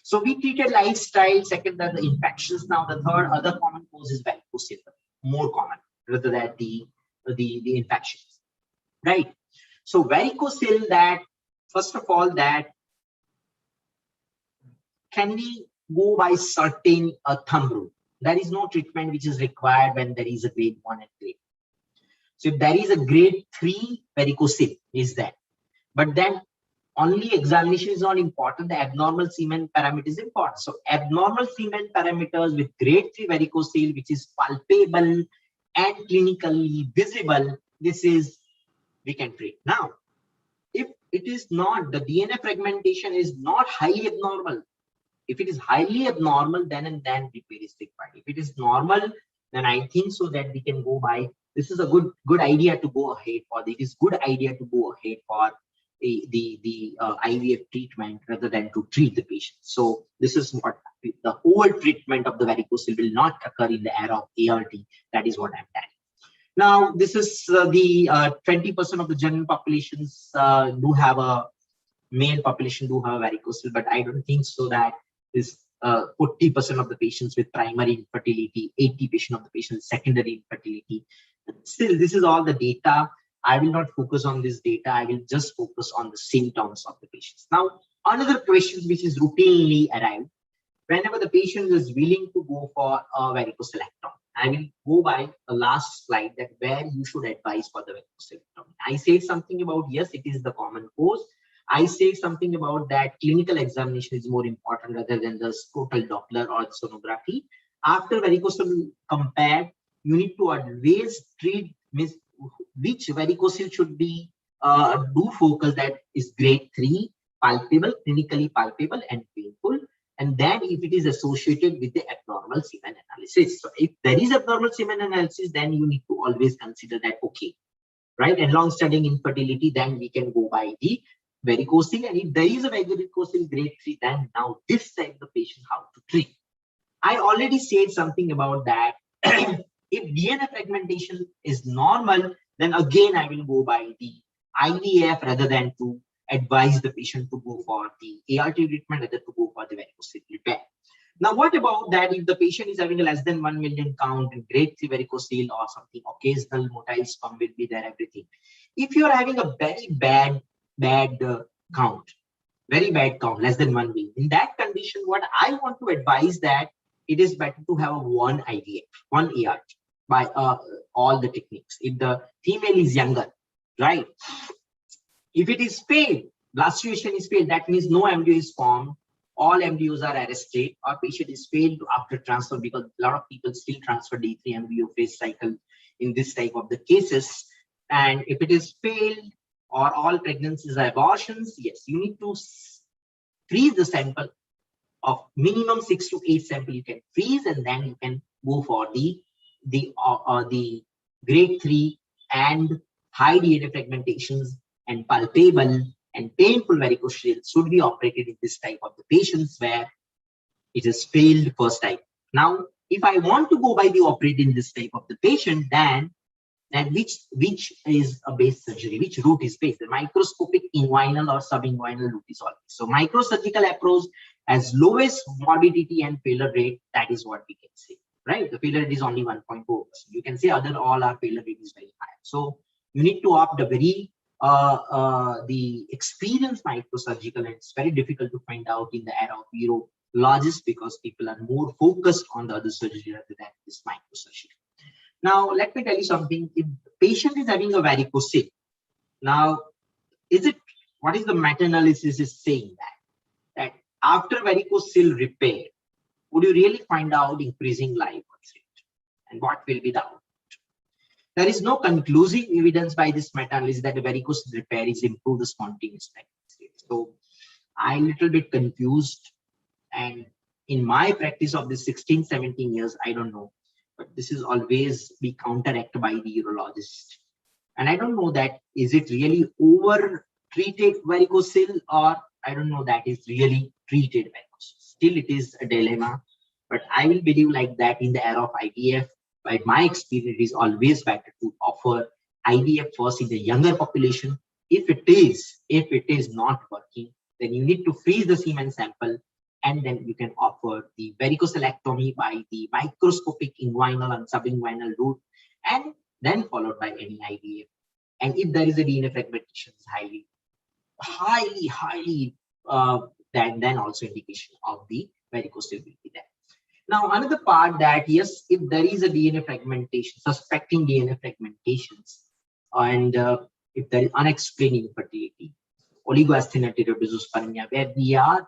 So we treated lifestyle, second are the infections. Now the third other common cause is varicocele, more common rather than the infections, right? So varicocele, that first of all, that can we go by certain thumb rule? There is no treatment which is required when there is a grade 1 and grade 2. So if there is a grade 3 varicocele is that, but then only examination is not important, the abnormal semen parameter is important. So abnormal semen parameters with grade 3 varicocele, which is palpable and clinically visible, this is we can treat. Now, if it is not, the DNA fragmentation is not highly abnormal. If it is highly abnormal, then and then repair is required. If it is normal, then I think so that we can go by. This is a good idea to go ahead for. It is good idea to go ahead for the IVF treatment rather than to treat the patient. So this is what the whole treatment of the varicocele will not occur in the era of ART. That is what I'm telling. Now, this is the 20% of the general populations do have a male population do have varicocele, but I don't think so that is 40% of the patients with primary infertility, 80% of the patients secondary infertility. Still, this is all the data. I will not focus on this data. I will just focus on the symptoms of the patients. Now, another question which is routinely arrived whenever the patient is willing to go for a varicocelectomy. I will go by the last slide that where you should advise for the varicocelectomy. I said something about, yes, it is the common cause. I say something about that clinical examination is more important rather than the total Doppler or sonography. After varicocele compared, you need to always treat which varicocele should be do focus that is grade 3, palpable, clinically palpable and painful. And then if it is associated with the abnormal semen analysis. So if there is abnormal semen analysis, then you need to always consider that, okay, right? And long-standing infertility, then we can go by the varicocele. And if there is a varicocele grade 3, then now this type of patient how to treat. I already said something about that. If DNA fragmentation is normal, then again I will go by the IVF rather than to advise the patient to go for the ART treatment, rather to go for the varicocele repair. Now, what about that if the patient is having a less than 1 million count in grade 3 varicocele or something, occasional motile sperm will be there, everything. If you are having a very bad count, very bad count, less than 1 million, in that condition, what I want to advise that it is better to have a one IVF, one ART by all the techniques. If the female is younger, right? If it is failed, blastulation is failed, that means no embryo is formed, all embryos are arrested, or patient is failed after transfer, because a lot of people still transfer D3 embryo phase cycle in this type of the cases. And if it is failed or all pregnancies are abortions, yes, you need to freeze the sample of minimum 6 to 8 sample you can freeze, and then you can go for the grade 3 and high DNA fragmentations and palpable and painful varicocele should be operated in this type of the patients where it has failed first time. Now, if I want to go by the operate in this type of the patient, then which is a base surgery, which route is base, the microscopic inguinal or subinguinal route is always. So microsurgical approach has lowest morbidity and failure rate, that is what we can say, right? The failure rate is only 1.4%. You can say other all our failure rate is very high. So you need to opt a very the experienced microsurgical, and it's very difficult to find out in the era of urologists because people are more focused on the other surgery rather than this microsurgery. Now, let me tell you something. If the patient is having a varicocele, now, what is the meta-analysis is saying that after varicocele repair, would you really find out increasing live birth rate? And what will be the output? There is no conclusive evidence by this meta-analysis that the varicocele repair is improved the spontaneous pregnancy. So I'm a little bit confused. And in my practice of this 16, 17 years, I don't know. But this is always be counteracted by the urologist. And I don't know that is it really over treated varicocele, or I don't know that is really treated varicocele. Still it is a dilemma, but I will believe like that in the era of IVF. By my experience, it is always better to offer IVF first in the younger population. If it is not working, then you need to freeze the semen sample, and then you can offer the varicocelectomy by the microscopic inguinal and subinguinal route, and then followed by any IVF. And if there is a DNA fragmentation, highly, then also indication of the varicocele will be there. Now, another part that, yes, if there is a DNA fragmentation, suspecting DNA fragmentations, and if there is unexplained infertility, oligoasthenic Exospermia, where we are,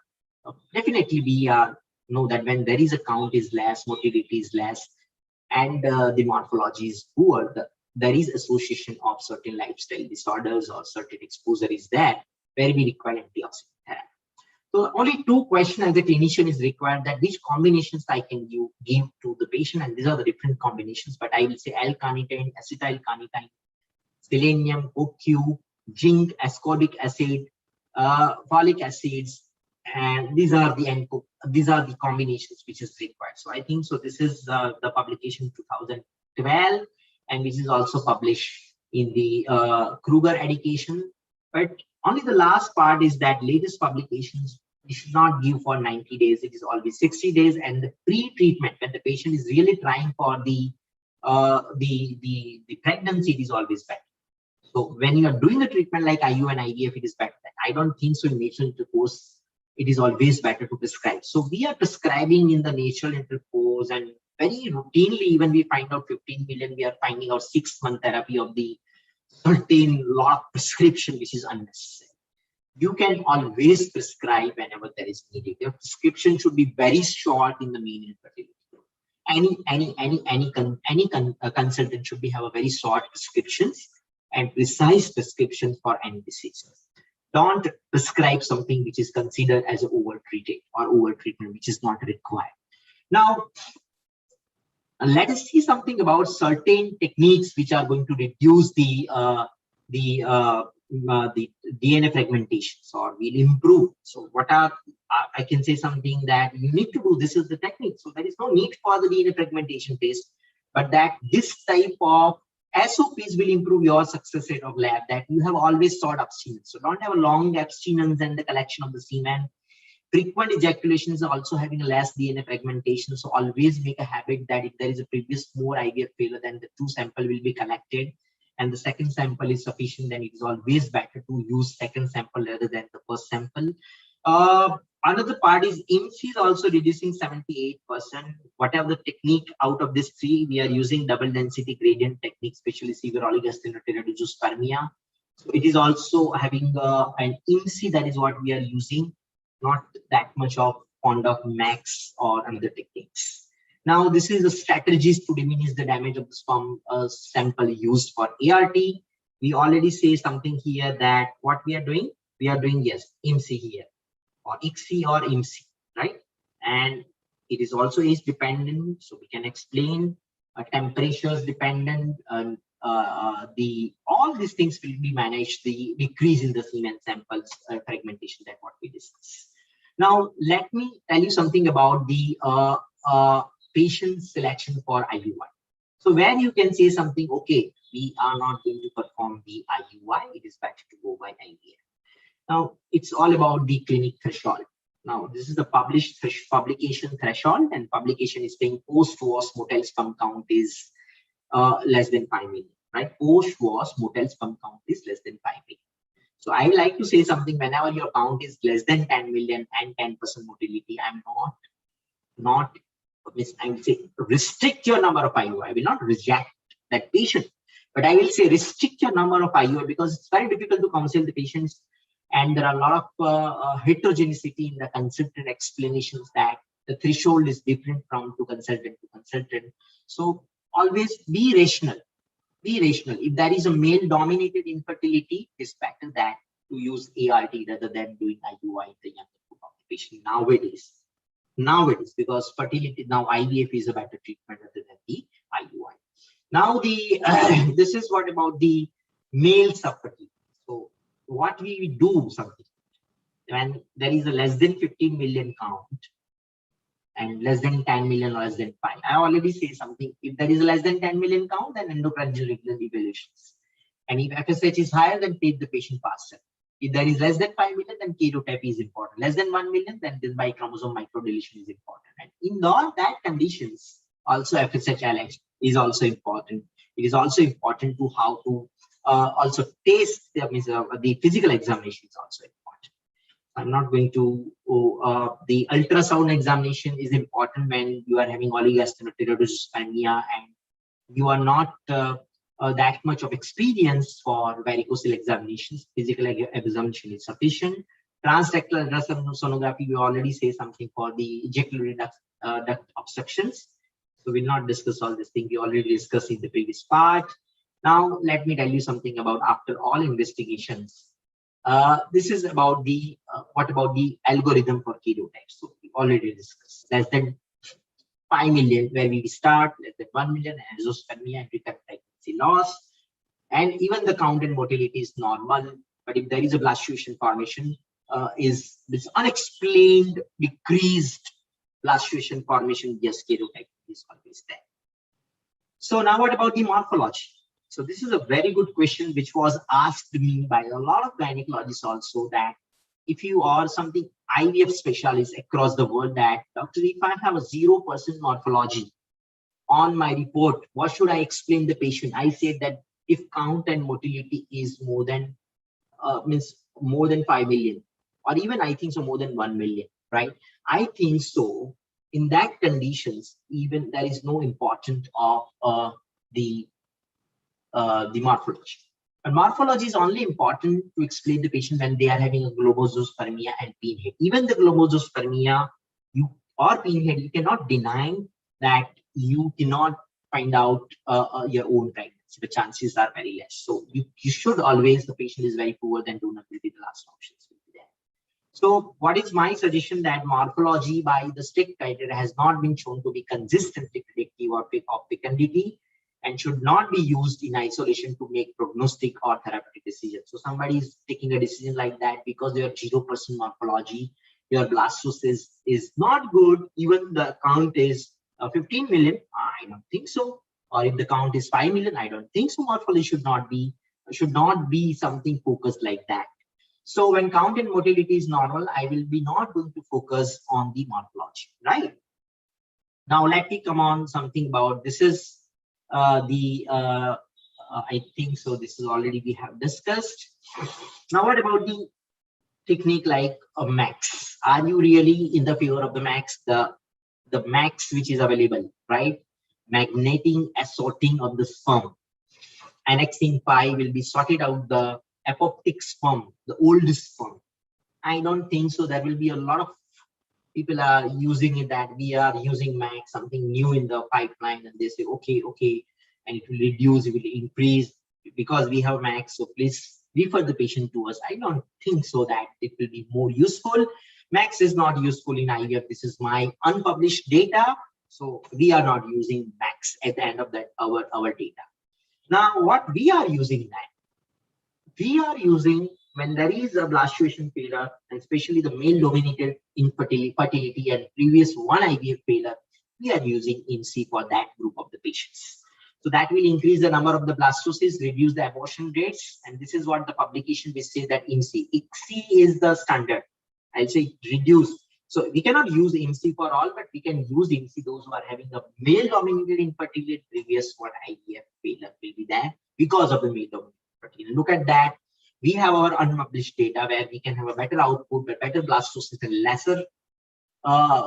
definitely we are know that when there is a count is less, motility is less, and the morphology is poor, there is association of certain lifestyle disorders or certain exposure is there, where we require antioxidant therapy. So only 2 questions as a clinician is required, that which combinations I can give to the patient, and these are the different combinations, but I will say L-carnitine, acetyl-carnitine, selenium, OQ, zinc, ascorbic acid, folic acids, and these are the combinations which is required. So I think so. This is the publication 2012, and which is also published in the Kruger Education. But only the last part is that latest publications we should not give for 90 days. It is always 60 days, and the pre-treatment when the patient is really trying for the pregnancy, it is always better. So when you are doing a treatment like IU and IVF, it is better. I don't think so in natural intercourse, it is always better to prescribe. So we are prescribing in the natural intercourse, and very routinely, even we find out 15 million, we are finding out 6-month therapy of the certain lot prescription, which is unnecessary. You can always prescribe whenever there is needed. Your prescription should be very short in the male infertility. Any consultant should have a very short prescriptions and precise prescriptions for any disease. Don't prescribe something which is considered as over-treated or over-treatment, which is not required. Now, let us see something about certain techniques which are going to reduce the DNA fragmentations or will improve. So what are, I can say something that you need to do, this is the technique. So there is no need for the DNA fragmentation test, but that this type of SOPs will improve your success rate of lab, that you have always sought abstinence. So don't have a long abstinence and the collection of the semen. Frequent ejaculations are also having a less DNA fragmentation. So always make a habit that if there is a previous more IVF failure, then the 2 sample will be collected and the second sample is sufficient, then it is always better to use second sample rather than the first sample. Another part is IMC is also reducing 78%. Whatever the technique out of this 3, we are using double density gradient technique, especially severe oligosteroid Exospermia. So it is also having an IMC, that is what we are using, not that much of fond of max or other techniques. Now, this is the strategies to diminish the damage of the sperm sample used for ART. We already say something here that what we are doing, yes, IMC here, or ICSI or IMC, right? And it is also age dependent, so we can explain temperatures dependent. All these things will be managed. The decrease in the semen samples fragmentation, that what we discussed. Now, let me tell you something about the patient selection for IUI. So where you can say something, okay, we are not going to perform the IUI, it is better to go by IVF. Now, it's all about the clinic threshold. Now, this is the published publication threshold, and publication is saying post-was motile sperm count is less than 5 million, right? Post-was motile sperm count is less than 5 million. So I would like to say something, whenever your count is less than 10 million and 10% motility, I'm not, I will say restrict your number of IUI. I will not reject that patient, but I will say restrict your number of IUI, because it's very difficult to counsel the patients. And there are a lot of heterogeneity in the consultant explanations, that the threshold is different from consultant to consultant. So always be rational. Be rational. If there is a male-dominated infertility, it's better that to use ART rather than doing IUI in the younger group of the patient nowadays, because fertility now IVF is a better treatment rather than the IUI. Now this is what about the male subfertility. So what we do something when there is a less than 15 million count and less than 10 million or less than 5. I already say something. If there is a less than 10 million count, then endocrine evaluations. And if FSH is higher, then take the patient faster. If there is less than 5 million, then karyotype is important. Less than 1 million, then this bichromosome microdeletion is important. And in all that conditions, also FSH is also important. It is also important to how to also taste the physical examination is also important. I'm not going to, the ultrasound examination is important when you are having oligosteroid and you are not that much of experience for varicocele examinations. Physical examination is sufficient. Transrectal ultrasound sonography, we already say something for the ejaculatory duct obstructions. So we'll not discuss all this thing. We already discussed in the previous part. Now, let me tell you something about after all investigations. This is about the what about the algorithm for karyotypes. So we already discussed less than 5 million where we start, less than 1 million exospermia and preterm pregnancy loss, and even the count and motility is normal. But if there is a blastocation formation, is this unexplained decreased blastoation formation, yes, karyotype is always there. So now what about the morphology? So this is a very good question which was asked me by a lot of gynecologists also, that if you are something IVF specialist across the world, that doctor, if I have a 0% morphology on my report, what should I explain the patient? I said that if count and motility is more than means more than 5 million, or even I think so more than 1 million, right? I think so. In that conditions, even there is no importance of the morphology. And morphology is only important to explain the patient when they are having a globosospermia and pinhead. Even the globosospermia or pinhead, you cannot deny that you cannot find out your own pregnancy. The chances are very less. So you should always, the patient is very poor, then donor will be the last options will be there. So what is my suggestion? That morphology by the strict criteria has not been shown to be consistently predictive of fecundity, and should not be used in isolation to make prognostic or therapeutic decisions. So somebody is taking a decision like that because their 0% morphology, your blastocyst is not good, even the count is 15 million, I don't think so. Or if the count is 5 million, I don't think so. Morphology should not be something focused like that. So when count and motility is normal, I will be not going to focus on the morphology, right? Now let me come on something about, this is I think so this is already we have discussed. Now what about the technique like a max? Are you really in the favor of the max? The max which is available, right? Magneting assorting of the sperm. Annexing pi will be sorted out the apoptic sperm, the oldest sperm. I don't think so. There will be a lot of people are using it, that we are using max, something new in the pipeline, and they say okay, and it will reduce, it will increase because we have max, so please refer the patient to us. I don't think so that it will be more useful. Max is not useful in IVF. This is my unpublished data, so we are not using max at the end of that our data. Now what we are using that, we are using when there is a blastoation failure, and especially the male dominated infertility and previous one IVF failure, we are using IMSI for that group of the patients. So that will increase the number of the blastocysts, reduce the abortion rates, and this is what the publication will say, that IMSI. ICSI is the standard. I'll say reduce. So we cannot use IMSI for all, but we can use IMSI those who are having a male dominated infertility, previous one IVF failure will be there because of the male dominated infertility. Look at that. We have our unpublished data where we can have a better output, but better blastocysts and lesser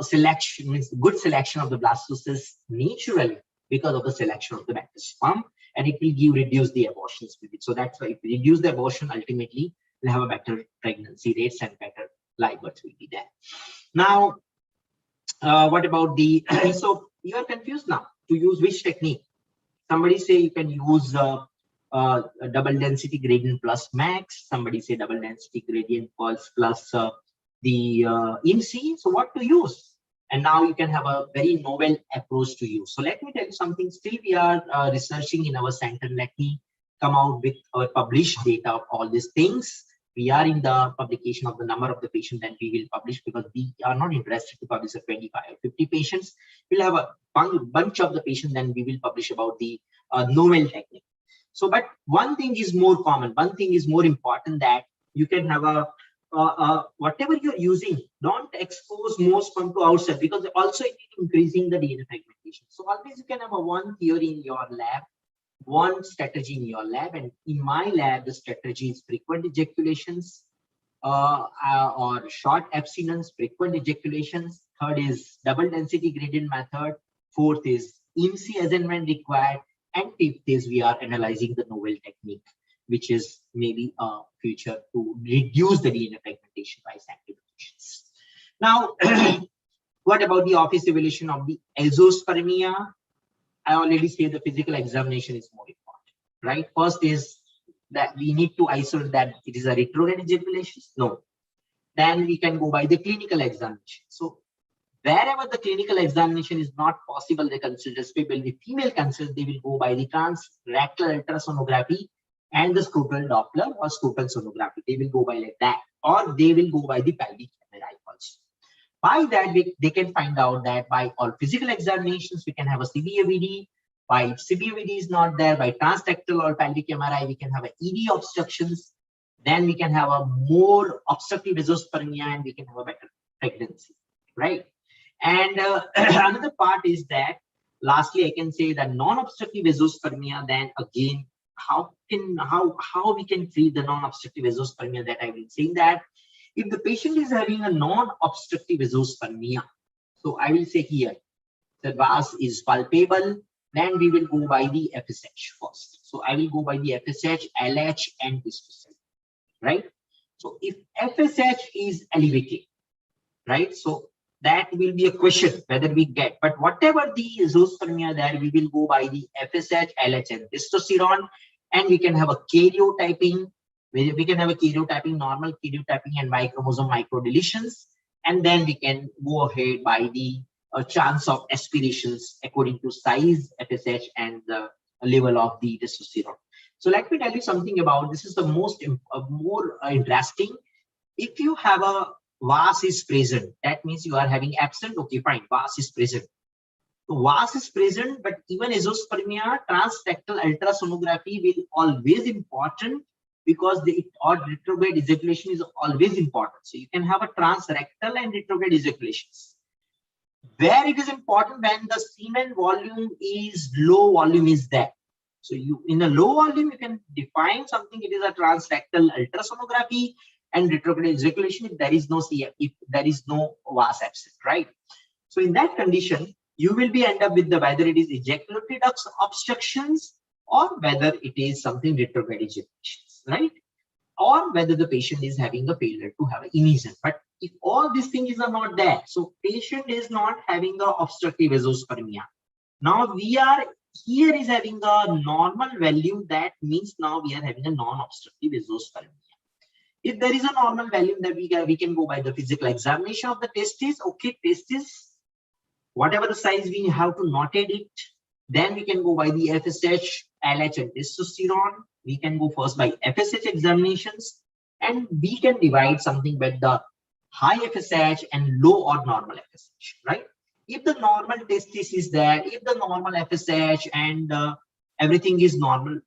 selection, means good selection of the blastocysts naturally because of the selection of the better sperm, and it will reduce the abortions with it. So that's why if we reduce the abortion, ultimately we'll have a better pregnancy rates and better live births will be there. Now, what about the, so you are confused now to use which technique. Somebody say you can use a double density gradient plus max. Somebody say double density gradient plus the IMSI. So what to use? And now you can have a very novel approach to use. So let me tell you something. Still we are researching in our center. Let me come out with our published data of all these things. We are in the publication of the number of the patients that we will publish, because we are not interested to publish a 25 or 50 patients. We'll have a bunch of the patients, then we will publish about the novel technique. So, but one thing is more common, one thing is more important, that you can have a whatever you're using, don't expose more sperm to outside, because also it is increasing the DNA fragmentation. So always you can have a one theory in your lab, one strategy in your lab, and in my lab the strategy is frequent ejaculations or short abstinence, frequent ejaculations. Third is double density gradient method. Fourth is IMSI as and when required. And fifth is we are analyzing the novel technique, which is maybe a future to reduce the DNA fragmentation by sanctifications. Now, what about the office evaluation of the exospermia? I already said the physical examination is more important, right? First is that we need to isolate that it is a retrograde ejaculation. No. Then we can go by the clinical examination. So wherever the clinical examination is not possible, they consider, especially the female consider, they will go by the transrectal ultrasonography and the scrotal Doppler or scrotal sonography. They will go by like that, or they will go by the pelvic MRI also. By that, they can find out that by all physical examinations, we can have a CBAVD. By CBAVD is not there, by transtectal or pelvic MRI, we can have a ED obstructions. Then we can have a more obstructive Exospermia, and we can have a better pregnancy, right? And another part is that, lastly, I can say that non-obstructive Exospermia, then again, how we can treat the non-obstructive Exospermia, that I will say that if the patient is having a non-obstructive Exospermia, so I will say here, the vas is palpable, then we will go by the FSH first. So I will go by the FSH, LH, and testosterone, right? So if FSH is elevated, right? So that will be a question whether we get, but whatever the Exospermia there, we will go by the FSH, LH, and testosterone, and we can have a karyotyping. We can have a karyotyping, normal karyotyping, and Y chromosome microdeletions, and then we can go ahead by the chance of aspirations according to size, FSH, and the level of the testosterone. So let me tell you something about this. Is the more interesting. If you have a vas is present, that means you are having absent. Okay, fine, vas is present. So vas is present, but even Exospermia, transtectal ultrasonography will always important, because the retrograde ejaculation is always important. So you can have a transrectal and retrograde ejaculations. Where it is important, when the semen volume is low, volume is there. So you, in a low volume, you can define something. It is a transrectal ultrasonography and retrograde ejaculation if there is no CF, if there is no vas absent, right? So in that condition, you will be end up with the whether it is ejaculatory duct obstructions or whether it is something retrograde ejaculations, right? Or whether the patient is having a failure to have an emission. But if all these things are not there, so patient is not having the obstructive Exospermia. Now we are here is having a normal value. That means now we are having a non-obstructive Exospermia. If there is a normal value, that we can go by the physical examination of the testes. Okay, testes, whatever the size, we have to notate it. Then we can go by the FSH, LH, and testosterone. We can go first by FSH examinations, and we can divide something by the high FSH and low or normal FSH, right? If the normal testis is there, if the normal FSH and everything is normal,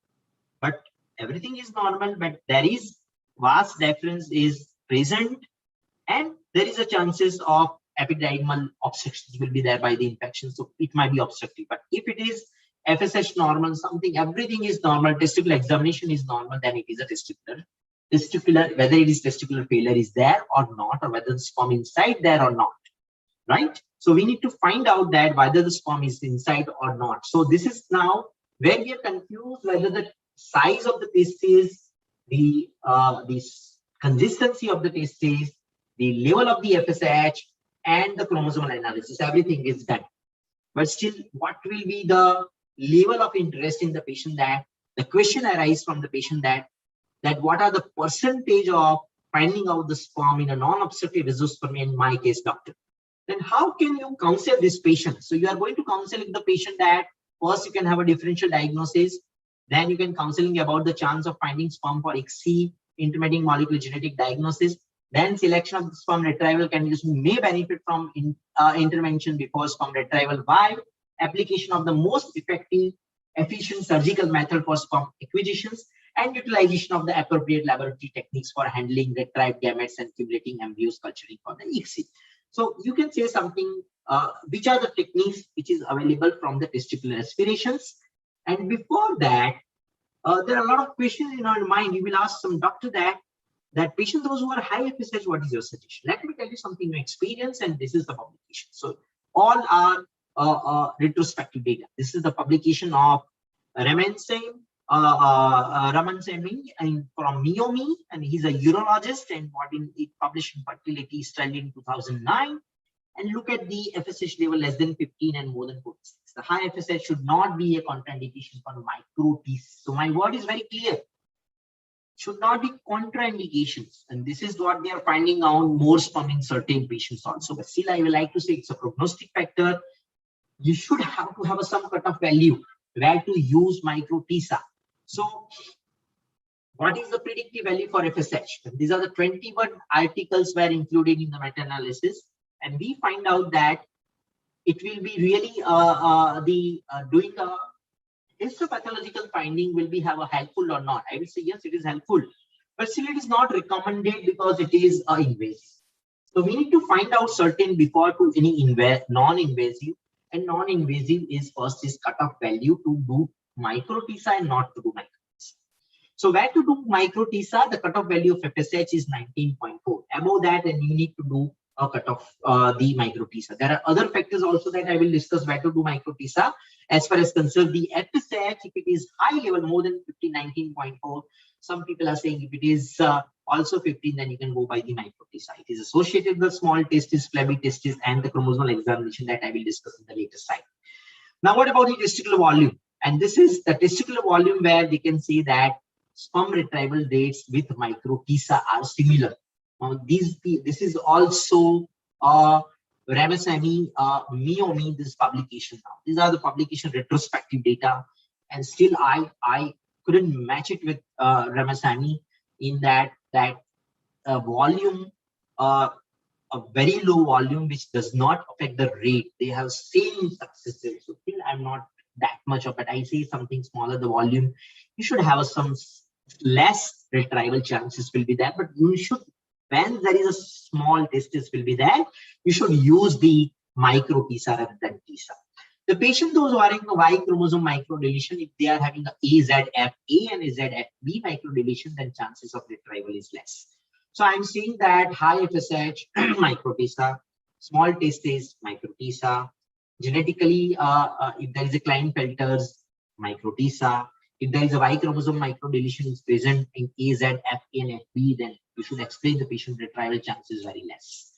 but there is vas deferens is present, and there is a chances of epididymal obstructions will be there by the infection, so it might be obstructive. But if it is FSH normal, something, everything is normal, testicular examination is normal, then it is a testicular, whether it is testicular failure is there or not, or whether the sperm inside there or not, right? So we need to find out that whether the sperm is inside or not. So this is now where we are confused, whether the size of the testes, the consistency of the testes, the level of the FSH, and the chromosomal analysis, everything is done. But still, what will be the level of interest in the patient, that the question arises from the patient, that what are the percentage of finding out the sperm in a non-obstructive Exospermia in my case, doctor? Then how can you counsel this patient? So you are going to counsel the patient that first you can have a differential diagnosis, then you can counseling about the chance of finding sperm for ICSI, intermediate molecular genetic diagnosis, then selection of the sperm retrieval candidates who may benefit from intervention before sperm retrieval, by application of the most effective, efficient surgical method for sperm acquisitions, and utilization of the appropriate laboratory techniques for handling retrieved gametes and accumulating embryos, culturing for the ICSI. So you can say something, which are the techniques which is available from the testicular aspirations. And before that, there are a lot of questions in our mind. You will ask some doctor that patient, those who are high FSH, what is your suggestion? Let me tell you something, your experience, and this is the publication. So all are retrospective data. This is the publication of Raman Singh and from Miomi, and he's a urologist, and what it published in Fertility study in 2009. And look at the FSH level less than 15 and more than 46. The high FSH should not be a contraindication for micro-TC. So my word is very clear. Should not be contraindications, and this is what they are finding out more sperm in certain patients also. But still, I would like to say it's a prognostic factor. You should have to have some cutoff value where to use micro-TISA. So What is the predictive value for FSH? These are the 21 articles were included in the meta-analysis, and we find out that it will be really doing a histopathological finding will be have a helpful or not. I will say yes, it is helpful, but still it is not recommended because it is invasive. So we need to find out certain before to any non-invasive, and non-invasive is first is cutoff value to do micro TISA and not to do micro TISA. So where to do micro TISA, the cutoff value of FSH is 19.4. Above that, and you need to do a cutoff the micro TISA. There are other factors also that I will discuss where to do micro TISA. As far as concerned the FSH, if it is high level more than 15, 19.4, some people are saying if it is also 15, then you can go by the micro TISA. It is associated with the small testis, flabby testis, and the chromosomal examination that I will discuss in the later slide. Now, what about the testicular volume? And this is the testicular volume where we can see that sperm retrieval rates with micro TISA are similar. This is also Ramasamy, Miomi, this publication now. These are the publication retrospective data, and still I couldn't match it with Ramasamy in that volume, a very low volume which does not affect the rate. They have same successive. So still I'm not that much of it. I say something smaller the volume, you should have some less retrieval chances will be there, but you should, when there is a small testis will be there, you should use the micro TISA rather than TISA. The patient, those who are having a Y chromosome microdeletion, if they are having a AZFA and AZFB microdeletion, then chances of retrieval is less. So I'm saying that high FSH, micro TISA, small testis, micro TISA. Genetically, if there is a Klinefelter's, micro TISA. If there is a Y chromosome microdeletion is present in AZFA and FB, then you should explain the patient retrieval chances very less.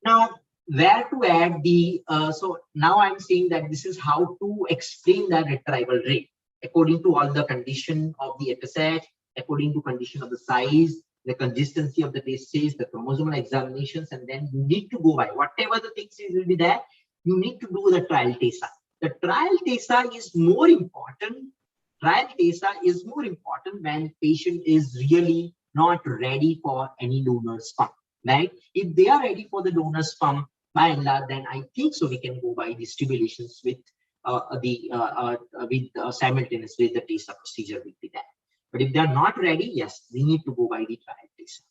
Now, where to add the, so now I'm saying that this is how to explain the retrieval rate according to all the condition of the FSH, according to condition of the size, the consistency of the testes, the chromosomal examinations, and then you need to go by whatever the things will be there. You need to do the trial TISA. The trial TISA is more important. Trial TISA is more important when patient is really not ready for any donor sperm, right? If they are ready for the donor sperm, by and large, then I think so we can go by the stimulations with simultaneous with the TISA procedure will be there. But if they are not ready, yes, we need to go by the trial TISA.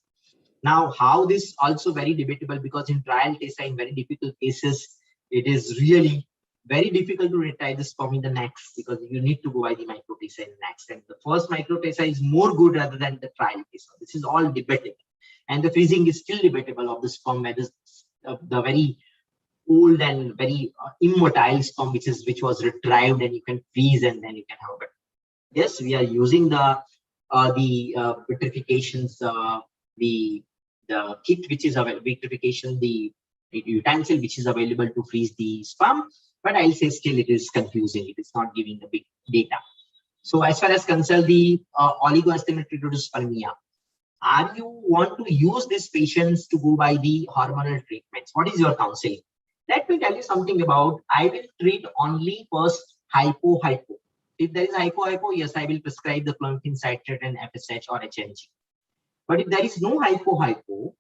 Now, how this also very debatable, because in trial TISA, in very difficult cases, it is really very difficult to retrieve the sperm in the next, because you need to go by the micro TISA in next, and the first micro TISA is more good rather than the trial TISA. This is all debatable, and the freezing is still debatable of the sperm, whether the very old and very immotile sperm which was retrieved and you can freeze and then you can have it. Yes, we are using the vitrifications, the kit which is vitrification, the utensil which is available to freeze the sperm, but I'll say still it is confusing. It is not giving the big data. So as far as concerned the oligoasymmetric Exospermia, are you want to use these patients to go by the hormonal treatments? What is your counseling? Let me tell you something about, I will treat only first hypo. If there is hypo, yes, I will prescribe the clomiphene citrate and FSH or HMG. But if there is no hypo,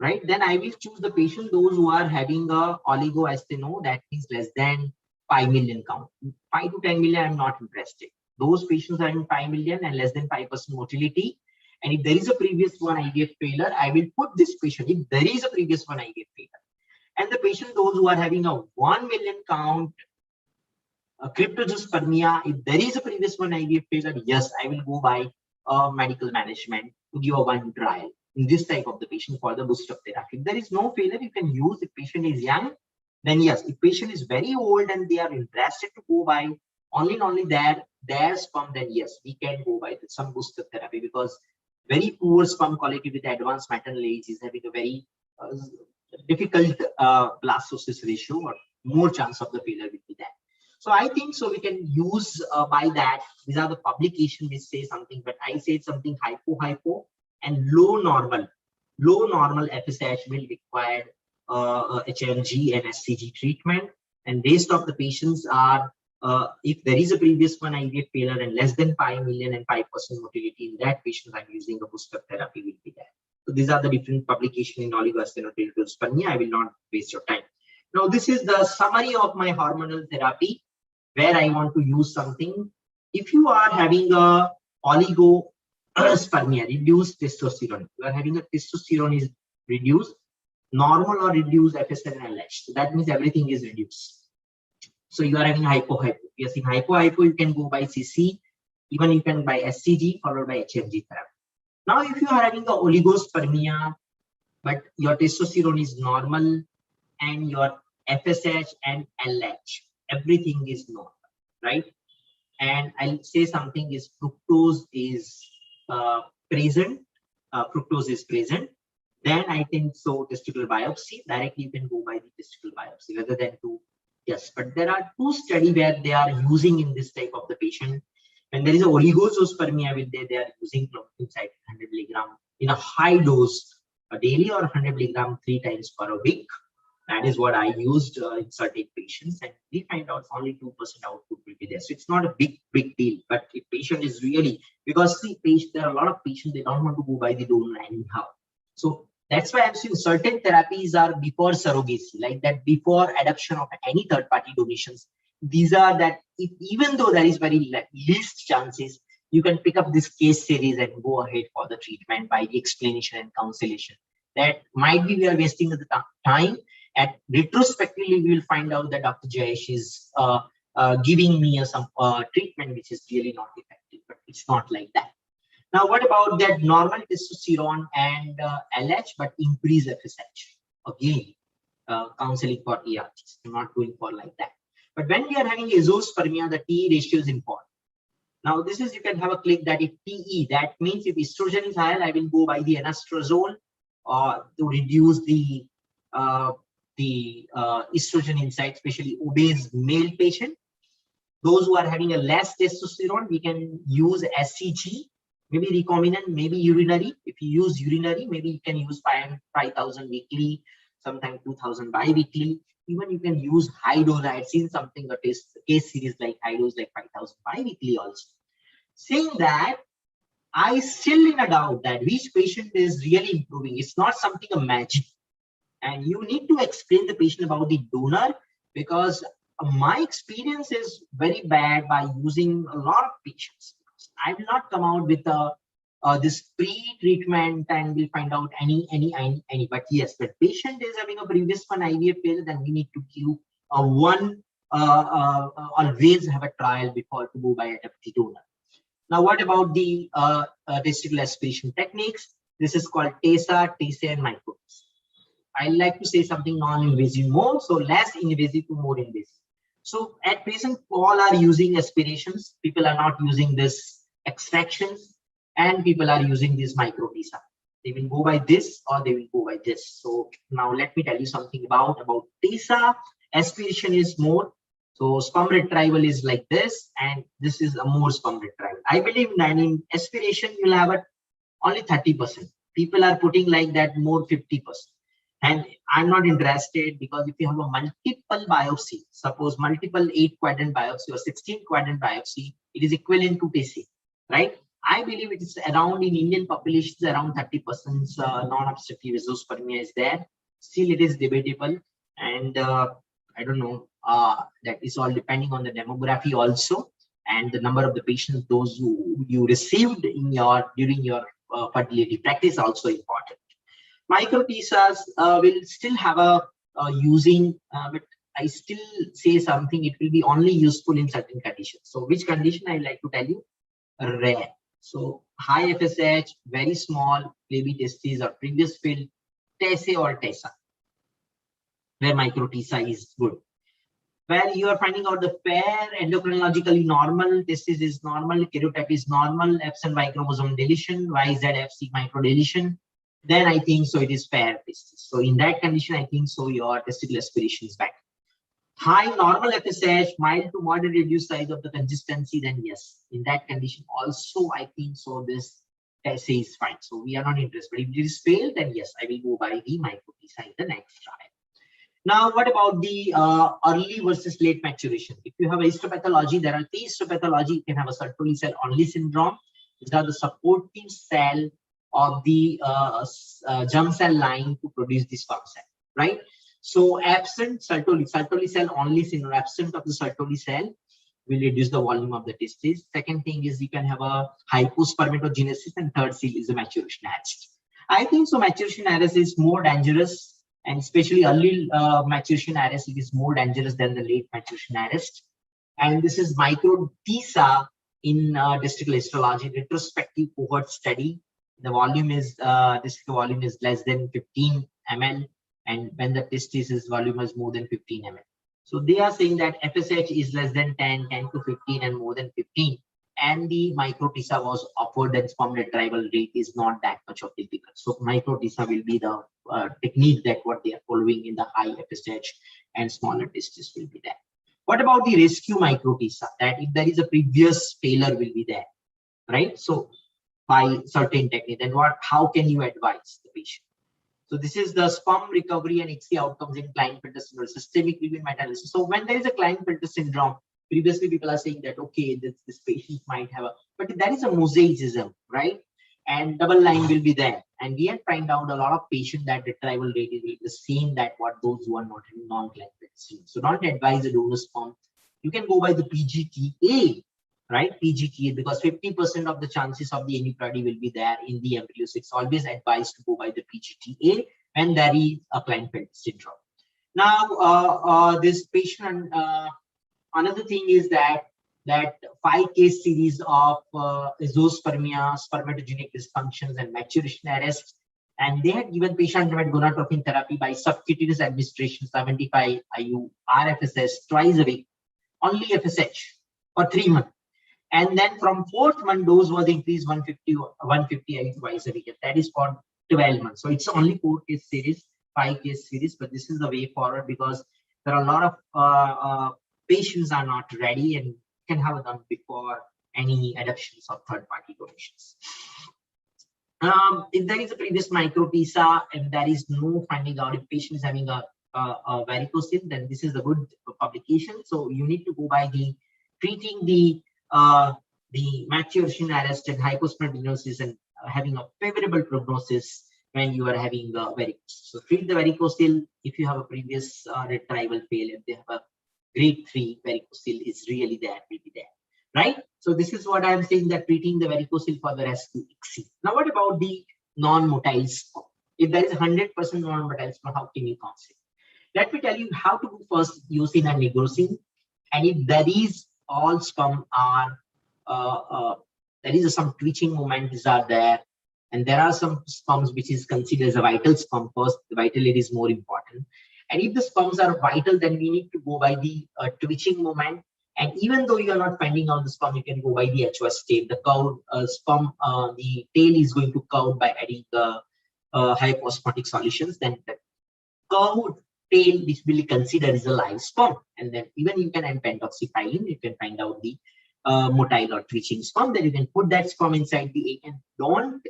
right, then I will choose the patient, those who are having a oligoasteno, that means less than 5 million count. 5 to 10 million, I'm not interested. Those patients are having 5 million and less than 5% motility. And if there is a previous one IVF failure, I will put this patient, if there is a previous one IVF failure. And the patient, those who are having a 1 million count cryptospermia, if there is a previous one IVF failure, yes, I will go by medical management to give a one trial in this type of the patient for the boost of therapy. If there is no failure, you can use. If patient is young, then yes. If patient is very old and they are interested to go by only their sperm, then yes, we can go by some booster therapy, because very poor sperm quality with advanced maternal age is having a very difficult blastocyst ratio, or more chance of the failure will be there. So I think so we can use by that. These are the publications which say something, but I say something hypo and low normal FSH will require HMG and SCG treatment, and rest of the patients are if there is a previous one IVF failure and less than 5 million and 5% motility in that patient, I'm using a booster therapy will be there. So these are the different publications in Exospermia. I will not waste your time. Now, this is the summary of my hormonal therapy where I want to use something. If you are having a oligospermia, reduced testosterone, you are having a testosterone is reduced, normal or reduced FSH and LH. So that means everything is reduced. So you are having hypo. If you are seeing hypo, you can go by CC, even you can by SCG followed by HMG therapy. Now, if you are having a oligospermia, but your testosterone is normal and your FSH and LH, everything is normal, right? And I'll say something is fructose is present. Fructose is present. Then I think so testicular biopsy, directly you can go by the testicular biopsy rather than to, yes. But there are 2 studies where they are using in this type of the patient. When there is a oligospermia, they are using inside 100 milligram in a high dose, a daily or 100 milligram 3 times per week. That is what I used in certain patients, and we find out only 2% output will be there. So it's not a big deal. But if patient is really, because see, there are a lot of patients, they don't want to go by the donor anyhow. So that's why I'm saying certain therapies are before surrogacy, like that before adoption of any third-party donations. These are that even though there is very least chances, you can pick up this case series and go ahead for the treatment by the explanation and counselation. That might be we are wasting the time. At retrospectively, we will find out that Dr. Jayesh is giving me some treatment which is really not effective, but it's not like that. Now, what about that normal testosterone and LH, but increase FSH? Again, counseling for ERGs. I'm not going for like that. But when we are having exospermia, the TE ratio is important. Now, this is, you can have a click that if TE, that means if estrogen is higher, I will go by the anastrozole to reduce the estrogen inside, especially obese male patient. Those who are having a less testosterone, we can use SCG, maybe recombinant, maybe urinary. If you use urinary, maybe you can use 5,000 weekly, sometimes 2,000 bi-weekly. Even you can use high dose. I had seen something, a case series like high dose, like 5,000 bi-weekly also. Saying that, I still in a doubt that which patient is really improving. It's not something a magic. And you need to explain the patient about the donor, because my experience is very bad by using a lot of patients. I will not come out with this pre-treatment and we'll find out any. But yes, the patient is having a previous one IVF failure, then we need to give always have a trial before to go by adoptive donor. Now, what about the testicular aspiration techniques? This is called TESA, and micro-TESA. I like to say something non-invasive more, so less invasive to more invasive. So at present, all are using aspirations. People are not using this extractions, and people are using this micro-TESA. They will go by this or they will go by this. So now let me tell you something about TESA. Aspiration is more. So sperm retrieval is like this, and this is a more sperm retrieval. I believe that in aspiration, you'll have only 30%. People are putting like that more 50%. And I'm not interested, because if you have a multiple biopsy, suppose multiple 8-quadrant biopsy or 16-quadrant biopsy, it is equivalent to TESA, right? I believe it is around in Indian populations, around 30% non-obstructive exospermia is there. Still, it is debatable. And I don't know, that is all depending on the demography also, and the number of the patients, those who you received in during your fertility practice also important. Micro-TESAs will still have a using, but I still say something, it will be only useful in certain conditions. So which condition I like to tell you? Rare. So high FSH, very small, baby testes or previous field, TESA or TESA, where micro-TESA is good. Where you are finding out the fair, endocrinologically normal, testis is normal, karyotype is normal, absent Y chromosome deletion, YZFC micro deletion, then I think so it is fair testis. So in that condition, I think so your testicular aspiration is back. High normal FSH, mild to moderate reduced size of the consistency, then yes, in that condition also I think so this TESA is fine. So we are not interested. But if it is failed, then yes, I will go by the micro-TESA in the next trial. Now, what about the early versus late maturation? If you have a histopathology, there are three histopathology. You can have a Sertoli cell only syndrome. These are the supportive cell of the germ cell line to produce the sperm cell, right? So absent Sertoli cell only syndrome, absent of the Sertoli cell will reduce the volume of the testes. Second thing is you can have a hypospermatogenesis, and third thing is a maturation arrest. I think so maturation arrest is more dangerous, and especially early maturation arrest is more dangerous than the late maturation arrest. And this is micro TISA in testicular histology retrospective cohort study. The volume is testicular volume is less than 15 ml, and when the testis volume is more than 15 ml. So they are saying that FSH is less than 10, 10 to 15, and more than 15. And the micro TISA was offered that sperm retrieval rate is not that much of difficult. So micro TISA will be the technique that what they are following in the high FSH, and smaller testis will be there. What about the rescue micro TISA? That if there is a previous failure will be there, right? So by certain technique, then how can you advise the patient? So this is the sperm recovery and ICSI outcomes in Klinefelter syndrome, systemic urine meta-analysis. So when there is a Klinefelter syndrome, previously people are saying that, okay, this patient might have a, but there is a mosaicism, right? And double line will be there. And we have found out a lot of patients that retrieval rate will be the same that what those who are not having non-Klinefelter syndrome. So don't advise a donor sperm. You can go by the PGTA, right? PGTA, because 50% of the chances of the aneuploidy will be there in the embryo. So it's always advised to go by the PGTA when there is a Klinefelter syndrome. Now, this patient, another thing is that 5 case series of Exospermia, spermatogenic dysfunctions, and maturation arrest, and they had given patient gonadotropin therapy by subcutaneous administration, 75 IU RFSS twice a week, only FSH for 3 months. And then from 4th month, dose was increased 150 IU twice a week. That is for 12 months. So it's only 4 case series, 5 case series, but this is the way forward because there are a lot of patients are not ready and can have them before any adoptions of third-party donations. If there is a previous micro TISA and there is no finding out if patient is having a varicocele, then this is a good publication. So you need to go by the treating the maturation arrest and hypospermatogenesis and having a favorable prognosis when you are having varicose. So treat the varicocele if you have a previous retrieval failure. They have a grade 3 varicocele is really there, will be there, right? So this is what I am saying, that treating the varicocele for the rescue ICSI. Now, what about the non-motile sperm? If there is 100% non-motile sperm, how can you consider? Let me tell you how to do first using and negrosine. And if there is all sperm are, there is some twitching moments are there, and there are some sperms which is considered as a vital sperm first. The vitality is more important. And if the sperms are vital, then we need to go by the twitching moment. And even though you are not finding out the sperm, you can go by the HOS tape. The curved sperm, the tail is going to curve by adding the hyposmotic solutions. Then the curved tail, which will be considered as a live sperm. And then even you can add pentoxifylline, you can find out the motile or twitching sperm. Then you can put that sperm inside the egg and don't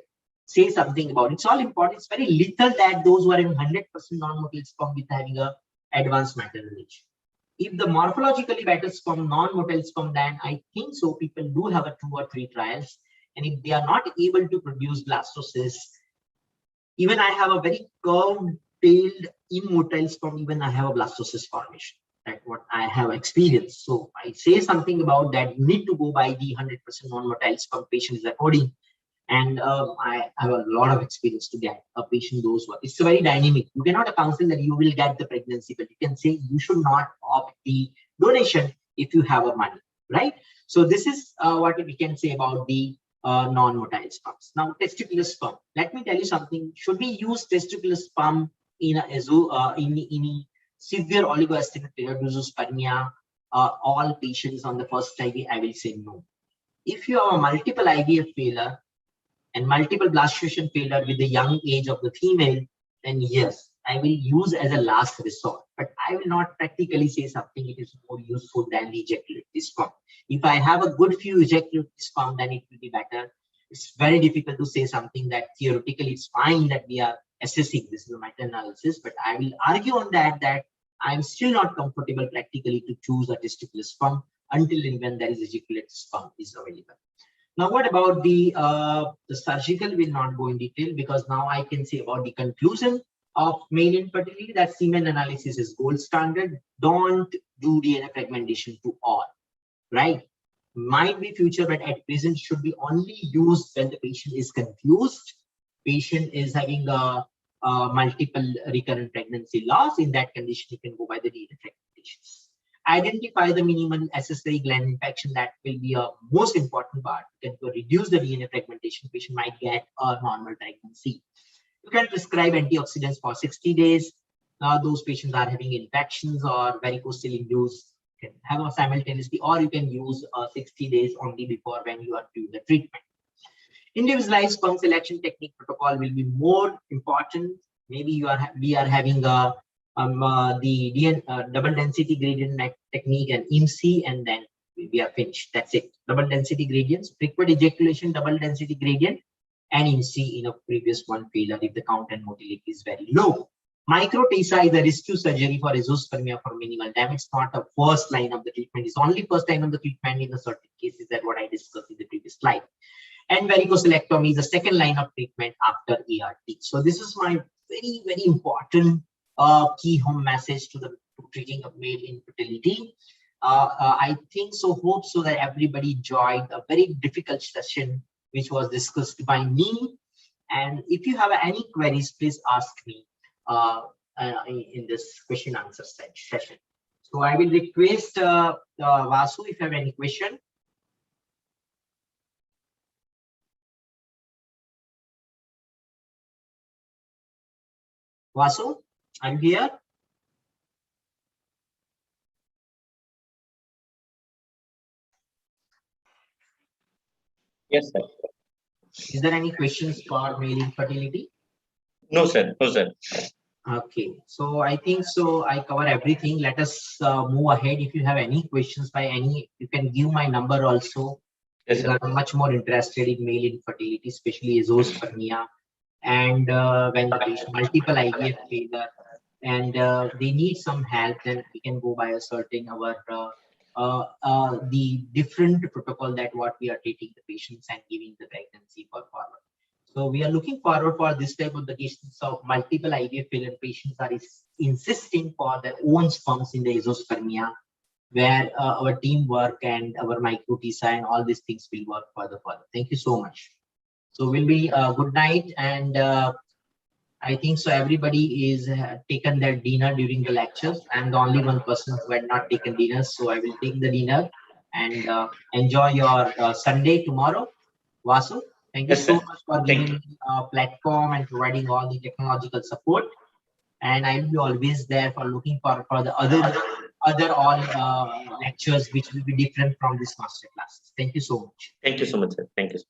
say something about it. It's all important. It's very little that those who are in 100% non-motile sperm with having a advanced maternal age. If the morphologically better sperm, non-motile sperm, then I think so people do have a 2 or 3 trials. And if they are not able to produce blastocysts, even I have a very curved tailed immotile sperm, even I have a blastocyst formation. That's what I have experienced. So I say something about that. You need to go by the 100% non-motile sperm patient is according. And I have a lot of experience to get a patient those who are. It's very dynamic. You cannot counsel that you will get the pregnancy, but you can say you should not opt the donation if you have a money, right? So this is what we can say about the non-motile sperms. Now, testicular sperm. Let me tell you something. Should we use testicular sperm in a severe oligoasthenic Exospermia? All patients on the first IV, I will say no. If you have a multiple IVF failure and multiple blastocyst failure with the young age of the female, then yes, I will use as a last resort. But I will not practically say something it is more useful than the ejaculatory sperm. If I have a good few ejaculatory sperm, then it will be better. It's very difficult to say something that theoretically it's fine that we are assessing this is a meta-analysis, but I will argue on that I'm still not comfortable practically to choose a testicular sperm until and when there is ejaculated sperm is available. Now, what about the surgical? Will not go in detail, because now I can say about the conclusion of male infertility that semen analysis is gold standard. Don't do DNA fragmentation to all, right? Might be future, but at present should be only used when the patient is confused, patient is having a multiple recurrent pregnancy loss. In that condition, you can go by the DNA fragmentations. Identify the minimal accessory gland infection. That will be a most important part. You can reduce the DNA fragmentation, patient might get a normal pregnancy. You can prescribe antioxidants for 60 days. Those patients are having infections or varicocele induced, can have a simultaneously, or you can use 60 days only before when you are doing the treatment. Individualized sperm selection technique protocol will be more important. Maybe we are having the double density gradient technique and IMC, and then we are finished. That's it. Double density gradients, frequent ejaculation, double density gradient, and IMC in a previous one failure if the count and motility is very low. Micro TSA is a rescue surgery for exospermia for minimal damage. Not a first line of the treatment. It's only first line of the treatment in a certain cases, that what I discussed in the previous slide. And varicocelectomy is the second line of treatment after ART. So this is my very, very important key home message to treating of male infertility. I think so, hope so that everybody enjoyed a very difficult session which was discussed by me. And if you have any queries, please ask me in this question answer session. So I will request Vasu if you have any question. Vasu, I'm here. Yes, sir. Is there any questions for male infertility? No, sir. No, sir. Okay, so I think so I cover everything. Let us move ahead. If you have any questions by any, you can give my number also. Yes, sir. I'm much more interested in male infertility, especially exospermia, and when the patient multiple IVF failure and they need some help, then we can go by asserting our the different protocol that what we are treating the patients and giving the pregnancy for forward. So we are looking forward for this type of the cases of multiple IVF failure patients are insisting for their own sperms in the exospermia, where our teamwork and our micro TSA and all these things will work further. Thank you so much. So will be good night, and I think so everybody is taken their dinner during the lectures. I'm the only one person who had not taken dinner, so I will take the dinner and enjoy your Sunday tomorrow. Vasu, thank you so much for giving me a platform and providing all the technological support. And I will be always there for looking for the other all lectures which will be different from this master classes. Thank you so much. Thank you so much, sir. Thank you.